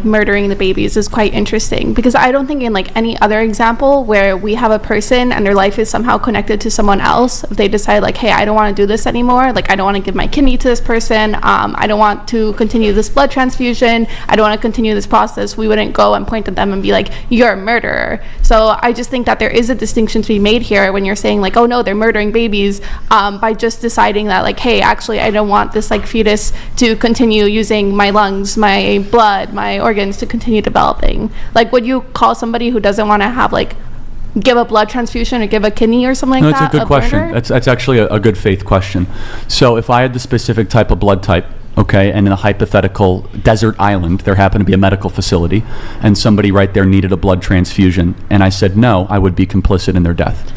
Speaker 8: murdering the babies is quite interesting, because I don't think in any other example where we have a person and their life is somehow connected to someone else, if they decide hey, I don't want to do this anymore, I don't want to give my kidney to this person, I don't want to continue this blood transfusion, I don't want to continue this process, we wouldn't go and point at them and be you're a murderer. So I just think that there is a distinction to be made here when you're saying oh no, they're murdering babies, by just deciding that hey, actually I don't want this fetus to continue using my lungs, my blood, my organs to continue developing. Would you call somebody who doesn't want to have give a blood transfusion or give a kidney or something like that?
Speaker 7: That's a good question. That's actually a good faith question. So if I had the specific type of blood type, okay, and in a hypothetical desert island, there happened to be a medical facility, and somebody right there needed a blood transfusion, and I said no, I would be complicit in their death.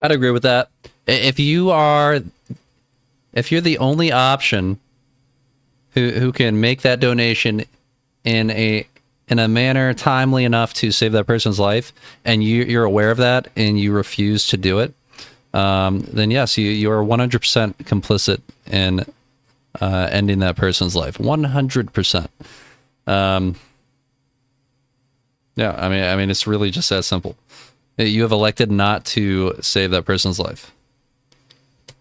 Speaker 1: I'd agree with that. If you're the only option who can make that donation in a manner timely enough to save that person's life, and you're aware of that and you refuse to do it, then yes, you are 100% complicit in ending that person's life. 100%. Yeah, I mean, it's really just that simple. You have elected not to save that person's life.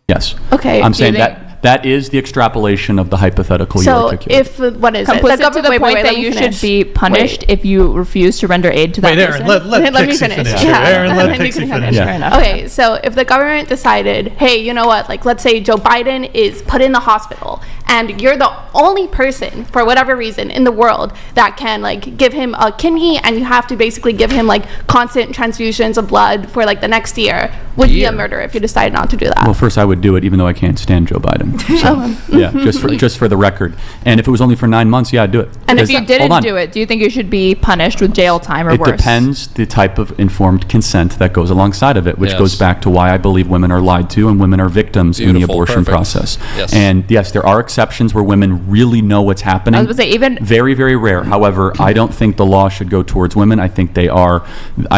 Speaker 7: Yes.
Speaker 8: Okay.
Speaker 7: I'm saying that is the extrapolation of the hypothetical you articulated.
Speaker 8: So what is
Speaker 4: complicit to the point that you should be punished if you refuse to render aid to that person?
Speaker 12: Let me finish. Aaron, let Pixie finish.
Speaker 8: Yeah. Okay, so if the government decided, hey, you know what, let's say Joe Biden is put in the hospital, and you're the only person, for whatever reason, in the world that can give him a kidney, and you have to basically give him constant transfusions of blood for the next year, would you be a murderer if you decided not to do that?
Speaker 7: Well, first I would do it, even though I can't stand Joe Biden. So, yeah, just for the record. And if it was only for 9 months, yeah, I'd do it.
Speaker 4: And if you didn't do it, do you think you should be punished with jail time or worse?
Speaker 7: It depends the type of informed consent that goes alongside of it, which goes back to why I believe women are lied to and women are victims in the abortion process. Yes. And yes, there are exceptions where women really know what's happening.
Speaker 4: I was going to say, even
Speaker 7: very, very rare. However, I don't think the law should go towards women. I think they are.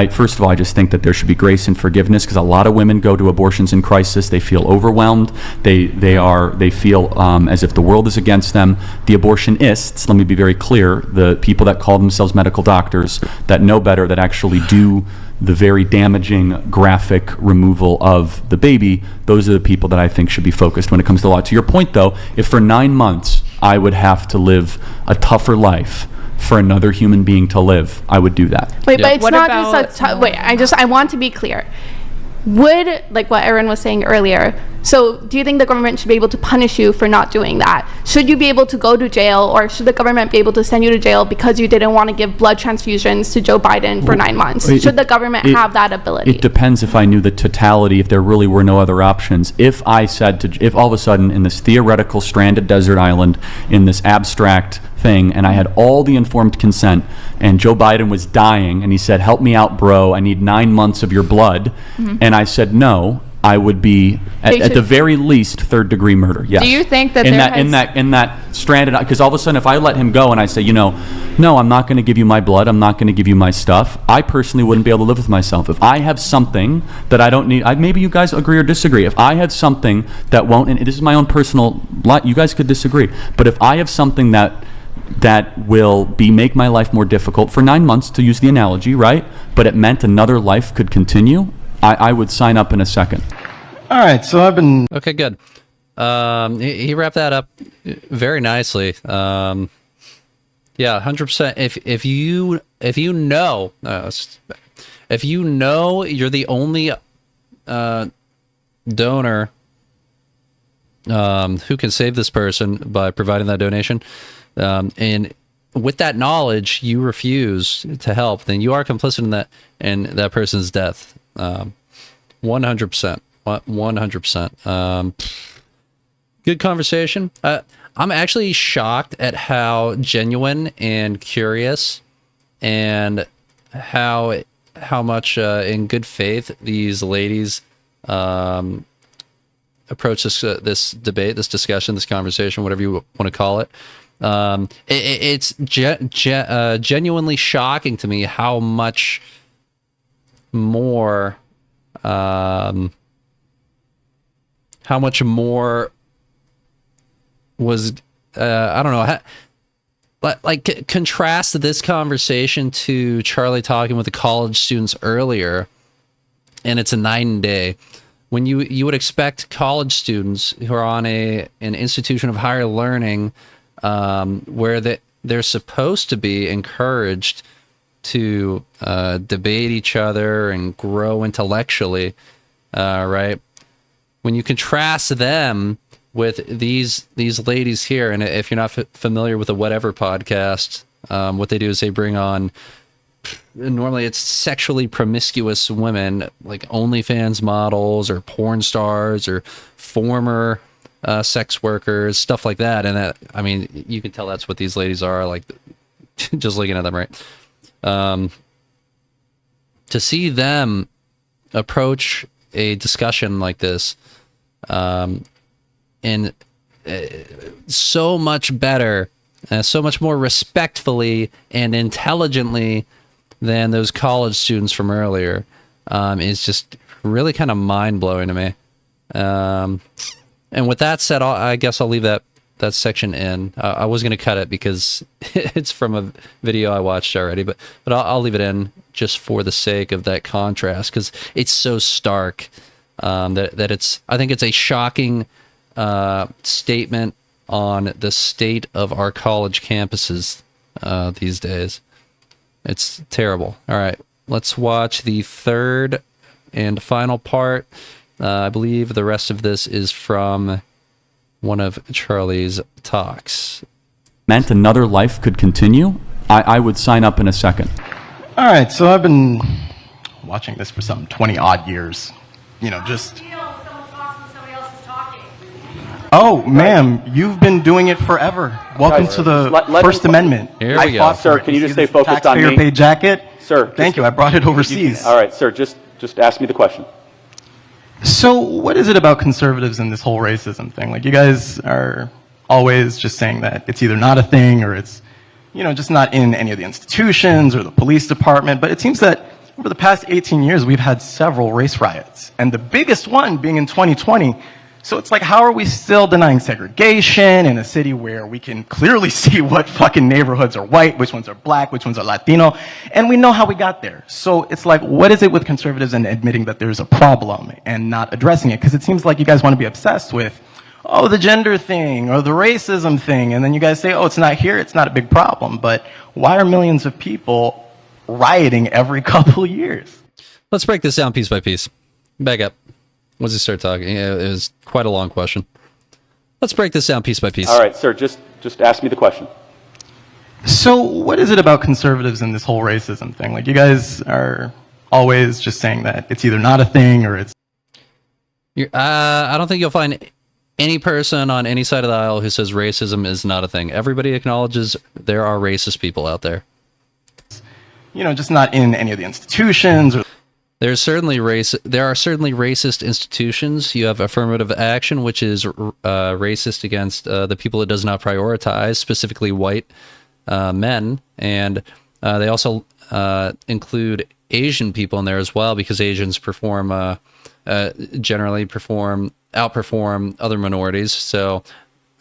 Speaker 7: First of all, I just think that there should be grace and forgiveness, because a lot of women go to abortions in crisis. They feel overwhelmed. They are they feel as if the world is against them. The abortionists, let me be very clear, the people that call themselves medical doctors that know better, that actually do the very damaging, graphic removal of the baby, those are the people that I think should be focused when it comes to the law. To your point, though, if for 9 months I would have to live a tougher life for another human being to live, I would do that.
Speaker 8: Wait, but it's not just wait, I want to be clear. Would, like what Aaron was saying earlier, so do you think the government should be able to punish you for not doing that? Should you be able to go to jail, or should the government be able to send you to jail because you didn't want to give blood transfusions to Joe Biden for 9 months? Should the government have that ability?
Speaker 7: It depends if I knew the totality, if there really were no other options. If I said to, if all of a sudden in this theoretical stranded desert island, in this abstract thing, and I had all the informed consent, and Joe Biden was dying, and he said, "Help me out, bro, I need 9 months of your blood," and I said no, I would be at the very least third-degree murder. Yes.
Speaker 4: Do you think that
Speaker 7: in that stranded, because all of a sudden if I let him go and I say, no, I'm not going to give you my blood, I'm not going to give you my stuff, I personally wouldn't be able to live with myself. If I have something that I don't need, maybe you guys agree or disagree. If I have something that won't, and this is my own personal, you guys could disagree, but if I have something that will make my life more difficult for 9 months, to use the analogy, right? But it meant another life could continue, I would sign up in a second.
Speaker 5: All right, so I've been...
Speaker 1: Okay, good. He wrapped that up very nicely. Yeah, 100%. If you know you're the only donor who can save this person by providing that donation, and with that knowledge you refuse to help, then you are complicit in that person's death. 100%. 100%. Good conversation. I'm actually shocked at how genuine and curious, and how much in good faith these ladies approach this debate, this discussion, this conversation, whatever you want to call it. It's genuinely shocking to me how much more was I don't know, like contrast this conversation to Charlie talking with the college students earlier, and it's a night and day. When you would expect college students who are on an institution of higher learning, where they're supposed to be encouraged to debate each other and grow intellectually, right? When you contrast them with these ladies here, and if you're not familiar with the Whatever podcast, what they do is they bring on, normally it's sexually promiscuous women, like OnlyFans models or porn stars or former sex workers, stuff like that. And that, I mean, you can tell that's what these ladies are, like, just looking at them, right? To see them approach a discussion like this, and so much better, so much more respectfully and intelligently than those college students from earlier, is just really kind of mind-blowing to me. And with that said, I guess I'll leave that section in. I was going to cut it because it's from a video I watched already, but I'll leave it in just for the sake of that contrast, because it's so stark, that it's, I think it's a shocking statement on the state of our college campuses these days. It's terrible. All right, let's watch the third and final part. I believe the rest of this is from one of Charlie's talks.
Speaker 7: Meant another life could continue, I would sign up in a second.
Speaker 5: All right, so I've been watching this for some 20 odd years. Just... Oh, ma'am, you've been doing it forever. Welcome to the First Amendment.
Speaker 3: Here we go. Sir, can you just stay focused on me?
Speaker 5: Taxpayer-paid jacket?
Speaker 3: Sir.
Speaker 5: Thank you, I brought it overseas.
Speaker 3: All right, sir, just ask me the question.
Speaker 5: So what is it about conservatives and this whole racism thing? Like, you guys are always just saying that it's either not a thing or it's, just not in any of the institutions or the police department. But it seems that over the past 18 years, we've had several race riots. And the biggest one being in 2020, So it's like, how are we still denying segregation in a city where we can clearly see what fucking neighborhoods are white, which ones are black, which ones are Latino, and we know how we got there. So it's like, what is it with conservatives and admitting that there's a problem and not addressing it? Because it seems like you guys want to be obsessed with, oh, the gender thing or the racism thing, and then you guys say, oh, it's not here, it's not a big problem. But why are millions of people rioting every couple years?
Speaker 1: Let's break this down piece by piece. Back up. Once you start talking, it was quite a long question. Let's break this down piece by piece.
Speaker 3: All right, sir, just ask me the question.
Speaker 5: So what is it about conservatives and this whole racism thing? Like, you guys are always just saying that it's either not a thing or it's...
Speaker 1: I don't think you'll find any person on any side of the aisle who says racism is not a thing. Everybody acknowledges there are racist people out there.
Speaker 5: You know, just not in any of the institutions or...
Speaker 1: There are certainly racist institutions. You have affirmative action, which is racist against the people it does not prioritize, specifically white men, and they also include Asian people in there as well, because Asians generally outperform other minorities, so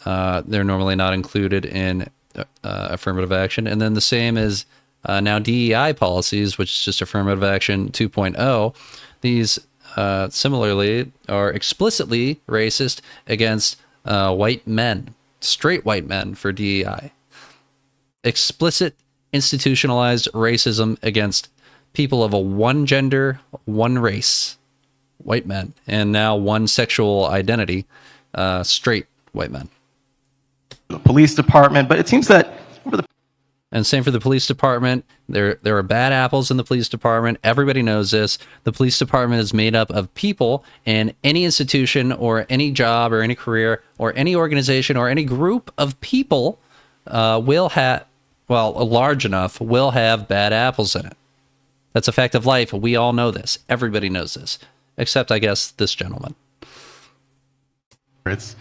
Speaker 1: they're normally not included in affirmative action. And then the same is now DEI policies, which is just affirmative action 2.0. These similarly are explicitly racist against white men, straight white men for DEI. Explicit institutionalized racism against people of a one gender, one race, white men, and now one sexual identity, straight white men.
Speaker 5: The police department, but it seems that over the...
Speaker 1: And same for the police department. There are bad apples in the police department. Everybody knows this. The police department is made up of people, and any institution or any job or any career or any organization or any group of people will have, well, large enough, will have bad apples in it. That's a fact of life. We all know this. Everybody knows this, except, I guess, this gentleman.
Speaker 5: It's,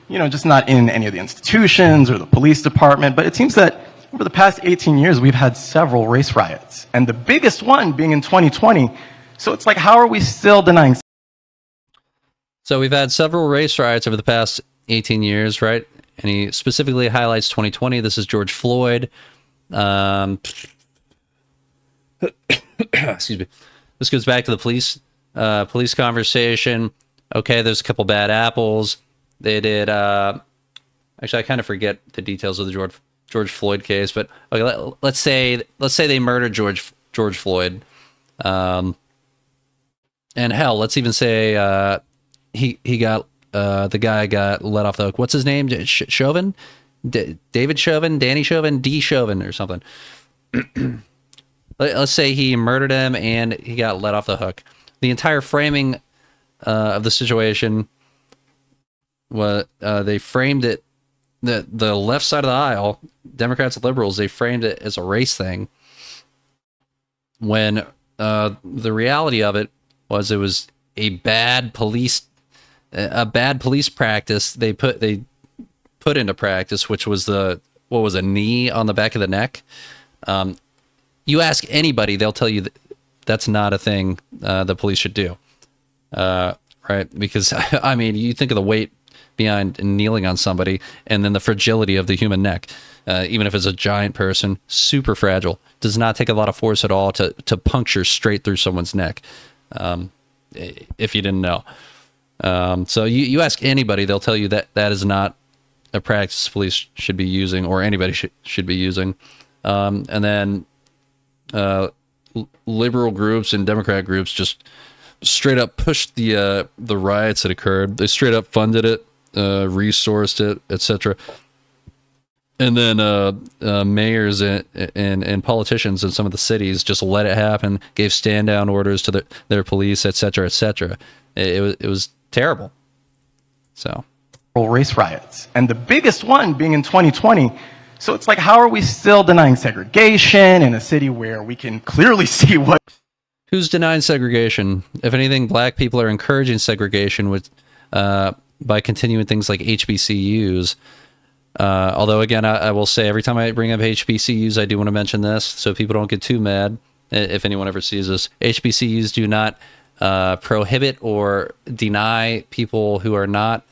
Speaker 5: you know, just not in any of the institutions or the police department, but it seems that over the past 18 years, we've had several race riots, and the biggest one being in 2020. So it's like, how are we still denying?
Speaker 1: So we've had several race riots over the past 18 years, right? And he specifically highlights 2020. This is George Floyd. Excuse me. This goes back to the police conversation. Okay, there's a couple bad apples. They did. Actually, I kind of forget the details of the George Floyd case, but okay, let's say they murdered George Floyd, and hell, let's even say he got the guy got let off the hook. What's his name? Chauvin, David Chauvin, Danny Chauvin, D Chauvin, or something. Let's say he murdered him and he got let off the hook. The entire framing of the situation, they framed it. The left side of the aisle, Democrats and liberals, they framed it as a race thing, when the reality of it was a bad police practice they put into practice, which was a knee on the back of the neck. You ask anybody, they'll tell you that's not a thing the police should do, right? Because I mean, you think of the weight behind kneeling on somebody, and then the fragility of the human neck. Even if it's a giant person, super fragile, does not take a lot of force at all to puncture straight through someone's neck. If you didn't know. So you ask anybody, they'll tell you that is not a practice police should be using, or anybody should be using. And then liberal groups and Democrat groups just straight up pushed the riots that occurred. They straight up funded it, resourced it, etc. And then mayors and politicians in some of the cities just let it happen, gave stand down orders to their police, etc., etc. It was terrible. So,
Speaker 5: race riots, and the biggest one being in 2020. So it's like, how are we still denying segregation in a city where we can clearly see what...
Speaker 1: Who's denying segregation? If anything, black people are encouraging segregation by continuing things like HBCUs. Although, again, I will say every time I bring up HBCUs, I do want to mention this so people don't get too mad if anyone ever sees this. HBCUs do not prohibit or deny people who are not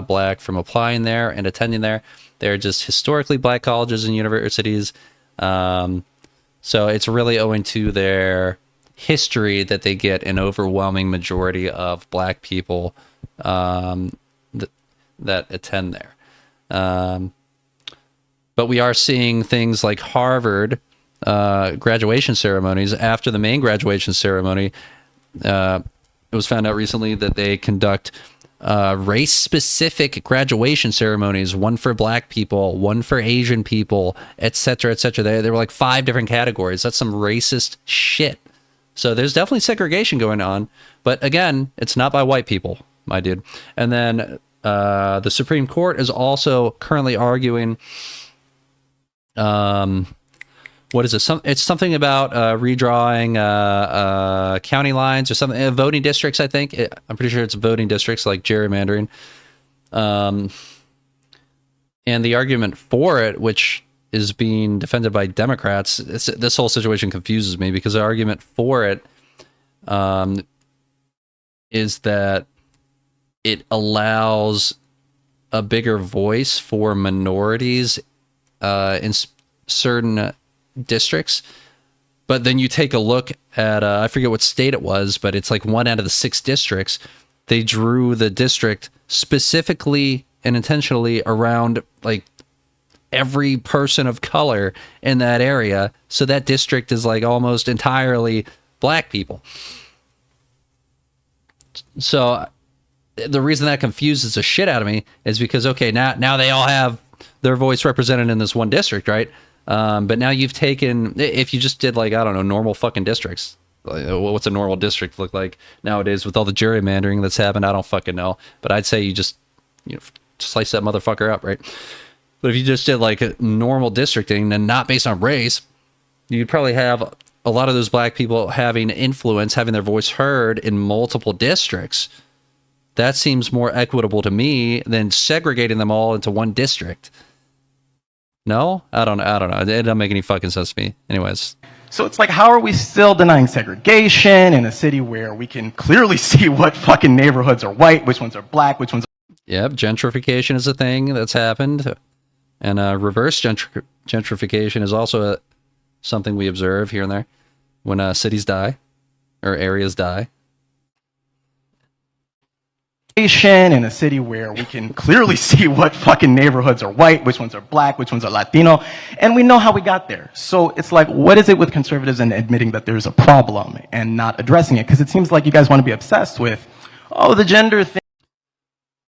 Speaker 1: black from applying there and attending there. They're just historically black colleges and universities. So it's really owing to their history that they get an overwhelming majority of black people that attend there. But we are seeing things like Harvard graduation ceremonies. After the main graduation ceremony, it was found out recently that they conduct race-specific graduation ceremonies, one for black people, one for Asian people, etc., etc. There were like 5 different categories. That's some racist shit. So there's definitely segregation going on. But again, it's not by white people, my dude. And then the Supreme Court is also currently arguing... what is it? It's something about redrawing county lines or something. Voting districts, I think. I'm pretty sure it's voting districts, like gerrymandering. And the argument for it, which is being defended by Democrats, this whole situation confuses me, because the argument for it is that it allows a bigger voice for minorities in certain districts. But then you take a look at I forget what state it was, but it's like 1 out of the 6 districts. They drew the district specifically and intentionally around like every person of color in that area, so that district is like almost entirely black people. So the reason that confuses the shit out of me is because, okay, now they all have their voice represented in this one district, right? But now you've taken, if you just did like, I don't know, normal fucking districts, like, what's a normal district look like nowadays with all the gerrymandering that's happened? I don't fucking know. But I'd say you just slice that motherfucker up, right? But if you just did like a normal districting and not based on race, you'd probably have a lot of those black people having influence, having their voice heard in multiple districts. That seems more equitable to me than segregating them all into one district. No? I don't know. It doesn't make any fucking sense to me. Anyways.
Speaker 5: So it's like, how are we still denying segregation in a city where we can clearly see what fucking neighborhoods are white, which ones are black, which ones are...
Speaker 1: Yep, gentrification is a thing that's happened. And reverse gentrification is also something we observe here and there when cities die or areas die.
Speaker 5: In a city where we can clearly see what fucking neighborhoods are white, which ones are black, which ones are Latino, and we know how we got there. So it's like, what is it with conservatives and admitting that there's a problem and not addressing it? Because it seems like you guys want to be obsessed with, the gender thing.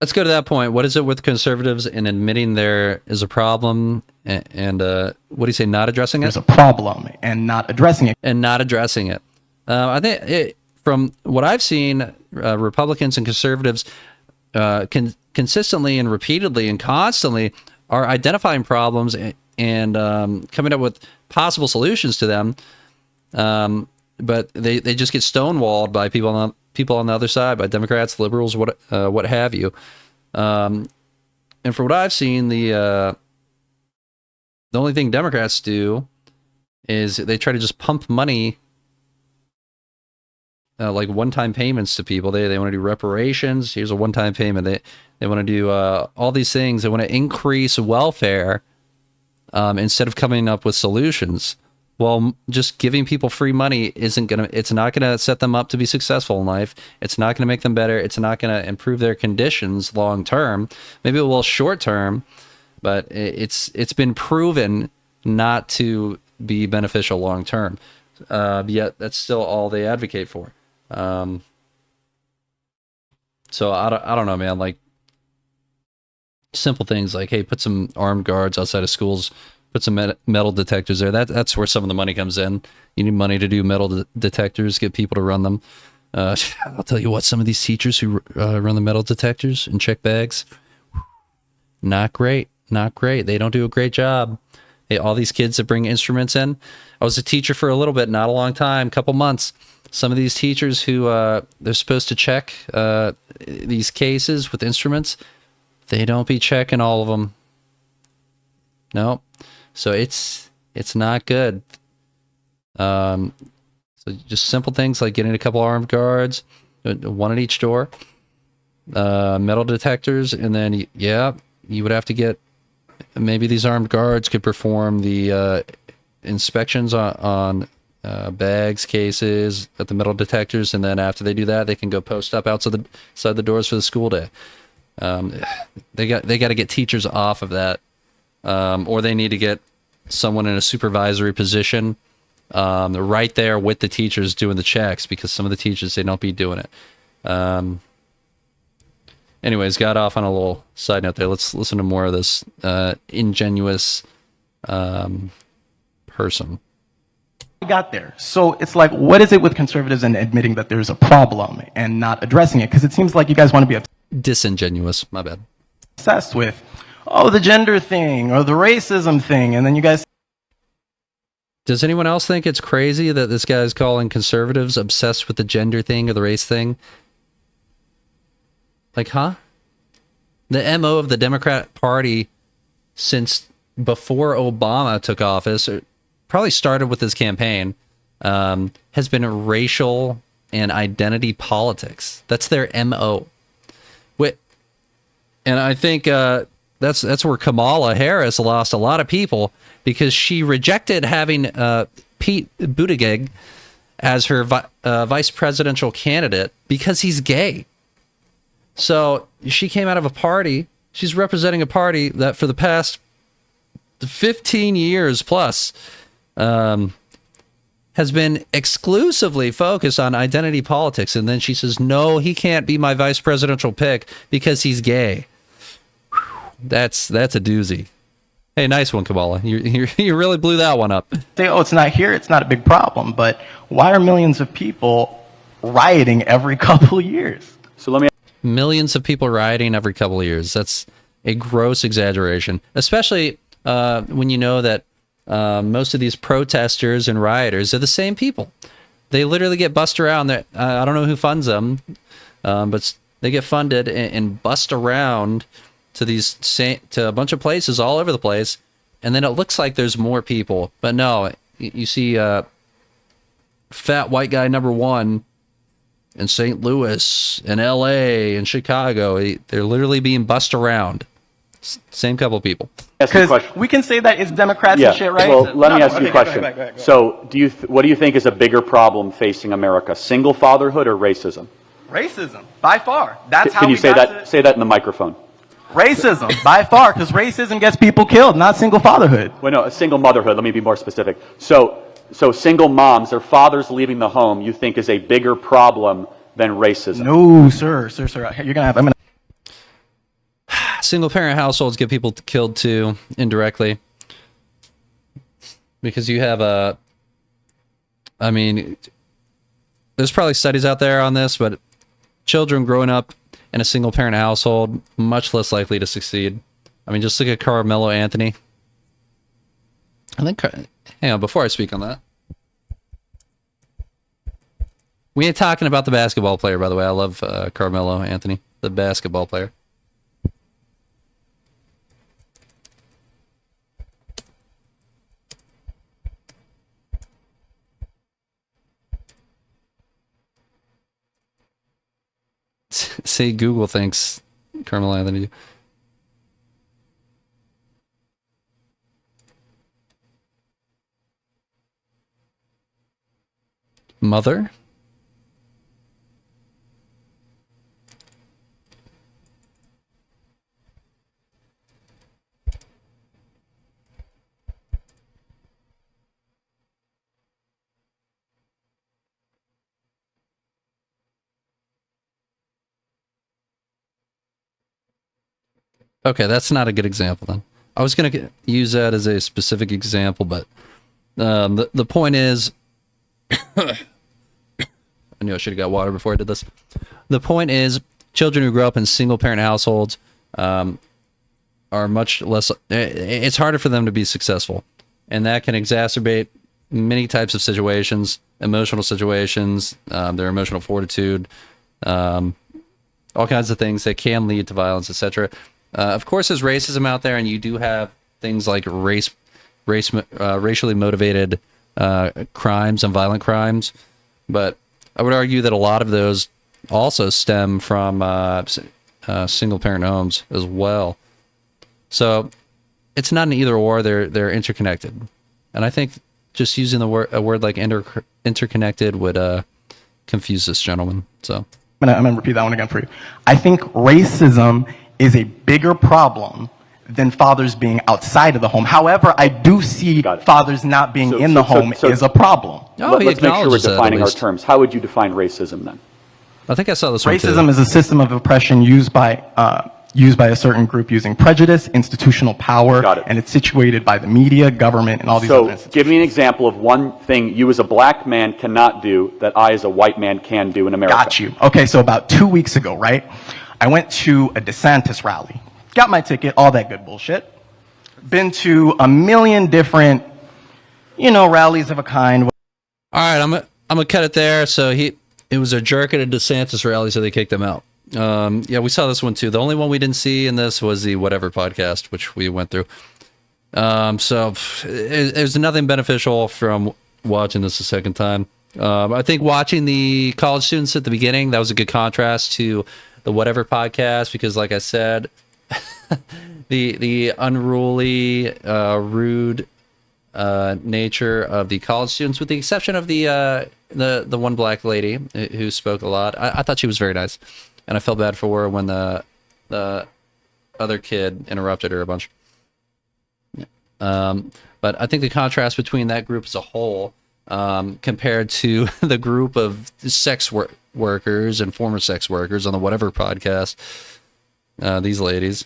Speaker 1: Let's go to that point. What is it with conservatives in admitting there is a problem and what do you say, not addressing it?
Speaker 5: There's a problem and not addressing it.
Speaker 1: And not addressing it. I think from what I've seen, Republicans and conservatives consistently and repeatedly and constantly are identifying problems and coming up with possible solutions to them. But they just get stonewalled by people on the other side, by Democrats, liberals, what have you. And from what I've seen, the only thing Democrats do is they try to just pump money, like one-time payments to people. They want to do reparations. Here's a one-time payment. They want to do all these things. They want to increase welfare instead of coming up with solutions. Well, just giving people free money it's not gonna set them up to be successful in life. It's not gonna make them better. It's not gonna improve their conditions long term. Maybe it will short term, but it's been proven not to be beneficial long term. Yet that's still all they advocate for. So I don't know, man. Like simple things like, hey, put some armed guards outside of schools. Put some metal detectors there. That's where some of the money comes in. You need money to do metal detectors, get people to run them. I'll tell you what, some of these teachers who run the metal detectors and check bags, not great. They don't do a great job. Hey, all these kids that bring instruments in. I was a teacher for a little bit, not a long time, couple months. Some of these teachers who they're supposed to check these cases with instruments, they don't be checking all of them. No. So it's not good. So just simple things like getting a couple armed guards, one at each door, metal detectors, and then you would have to get, maybe these armed guards could perform the inspections on bags, cases at the metal detectors, and then after they do that, they can go post up outside the doors for the school day. They got to get teachers off of that, or they need to get someone in a supervisory position right there with the teachers doing the checks, because some of the teachers, they don't be doing it. Anyways, got off on a little side note there. Let's listen to more of this ingenuous person.
Speaker 5: We got there. So it's like, what is it with conservatives and admitting that there's a problem and not addressing it? Because it seems like you guys want to be
Speaker 1: disingenuous. My bad.
Speaker 5: Obsessed with, the gender thing or the racism thing, and then you guys.
Speaker 1: Does anyone else think it's crazy that this guy's calling conservatives obsessed with the gender thing or the race thing? Like, huh? The MO of the Democrat Party since before Obama took office, or probably started with his campaign, has been racial and identity politics. That's their MO. And I think that's where Kamala Harris lost a lot of people, because she rejected having Pete Buttigieg as her vice presidential candidate because he's gay. So she came out of a party. She's representing a party that for the past 15 years plus has been exclusively focused on identity politics. And then she says, no, he can't be my vice presidential pick because he's gay. That's a doozy. Hey, nice one, Kamala. You really blew that one up.
Speaker 5: Say, it's not here, it's not a big problem. But why are millions of people rioting every couple of years?
Speaker 3: So let me.
Speaker 1: Millions of people rioting every couple of years. That's a gross exaggeration, especially when you know that most of these protesters and rioters are the same people. They literally get bussed around. I don't know who funds them, but they get funded and bussed around to a bunch of places all over the place, and then it looks like there's more people, but no, you see fat white guy number one in St. Louis, in LA, in Chicago. They're literally being bussed around. Same couple of people.
Speaker 5: Because we can say that it's Democrats and shit, right?
Speaker 3: Well, let me ask you a question. Go ahead. So, what do you think is a bigger problem facing America, single fatherhood or racism?
Speaker 5: Racism, by far. That's how
Speaker 3: Can you say that? Say that in the microphone.
Speaker 5: Racism, by far, because racism gets people killed, not single fatherhood.
Speaker 3: Well, no, a single motherhood. Let me be more specific. So single moms, their fathers leaving the home, you think is a bigger problem than racism?
Speaker 5: No, sir. You're gonna have.
Speaker 1: Single parent households get people killed too, indirectly, because you have there's probably studies out there on this, but children growing up in a single parent household, much less likely to succeed. I mean, just look at Carmelo Anthony. Hang on, before I speak on that. We ain't talking about the basketball player, by the way. I love Carmelo Anthony, the basketball player. See, Google thinks Carmelo Anthony. Mother? Okay, that's not a good example then. I was going to use that as a specific example, but the point is... I knew I should have got water before I did this. The point is, children who grow up in single-parent households are much less... It's harder for them to be successful, and that can exacerbate many types of situations, emotional situations, their emotional fortitude, all kinds of things that can lead to violence, etc. Of course, there's racism out there, and you do have things like racially motivated crimes and violent crimes, but I would argue that a lot of those also stem from single parent homes as well. So it's not an either or, they're interconnected. And I think just using a word like interconnected would confuse this gentleman. So
Speaker 5: I'm gonna repeat that one again for you. I think racism is a bigger problem than fathers being outside of the home. However, I do see fathers not being in the home is a problem.
Speaker 3: Let's make sure we're defining our terms. How would you define racism then?
Speaker 1: I think I saw this one too.
Speaker 5: Racism is a system of oppression used by a certain group using prejudice, institutional power, and it's situated by the media, government, and all these other institutions.
Speaker 3: Give me an example of one thing you as a black man cannot do that I as a white man can do in America.
Speaker 5: Got you. Okay, so about 2 weeks ago, right, I went to a DeSantis rally. Got my ticket, all that good bullshit. Been to a million different, rallies of a kind.
Speaker 1: All right, I'm gonna cut it there. So it was a jerk at a DeSantis rally, so they kicked him out. Yeah, we saw this one too. The only one we didn't see in this was the Whatever podcast, which we went through. So there's nothing beneficial from watching this a second time. I think watching the college students at the beginning, that was a good contrast to the Whatever podcast, because like I said, the unruly, rude nature of the college students, with the exception of the one black lady who spoke a lot. I thought she was very nice, and I felt bad for her when the other kid interrupted her a bunch. But I think the contrast between that group as a whole, compared to the group of sex workers and former sex workers on the Whatever podcast, these ladies.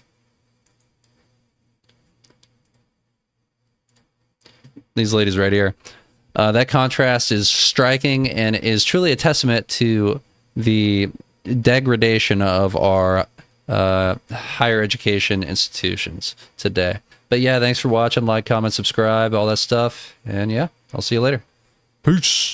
Speaker 1: These ladies right here. That contrast is striking and is truly a testament to the degradation of our higher education institutions today. But yeah, thanks for watching. Like, comment, subscribe, all that stuff. And yeah, I'll see you later. Peace.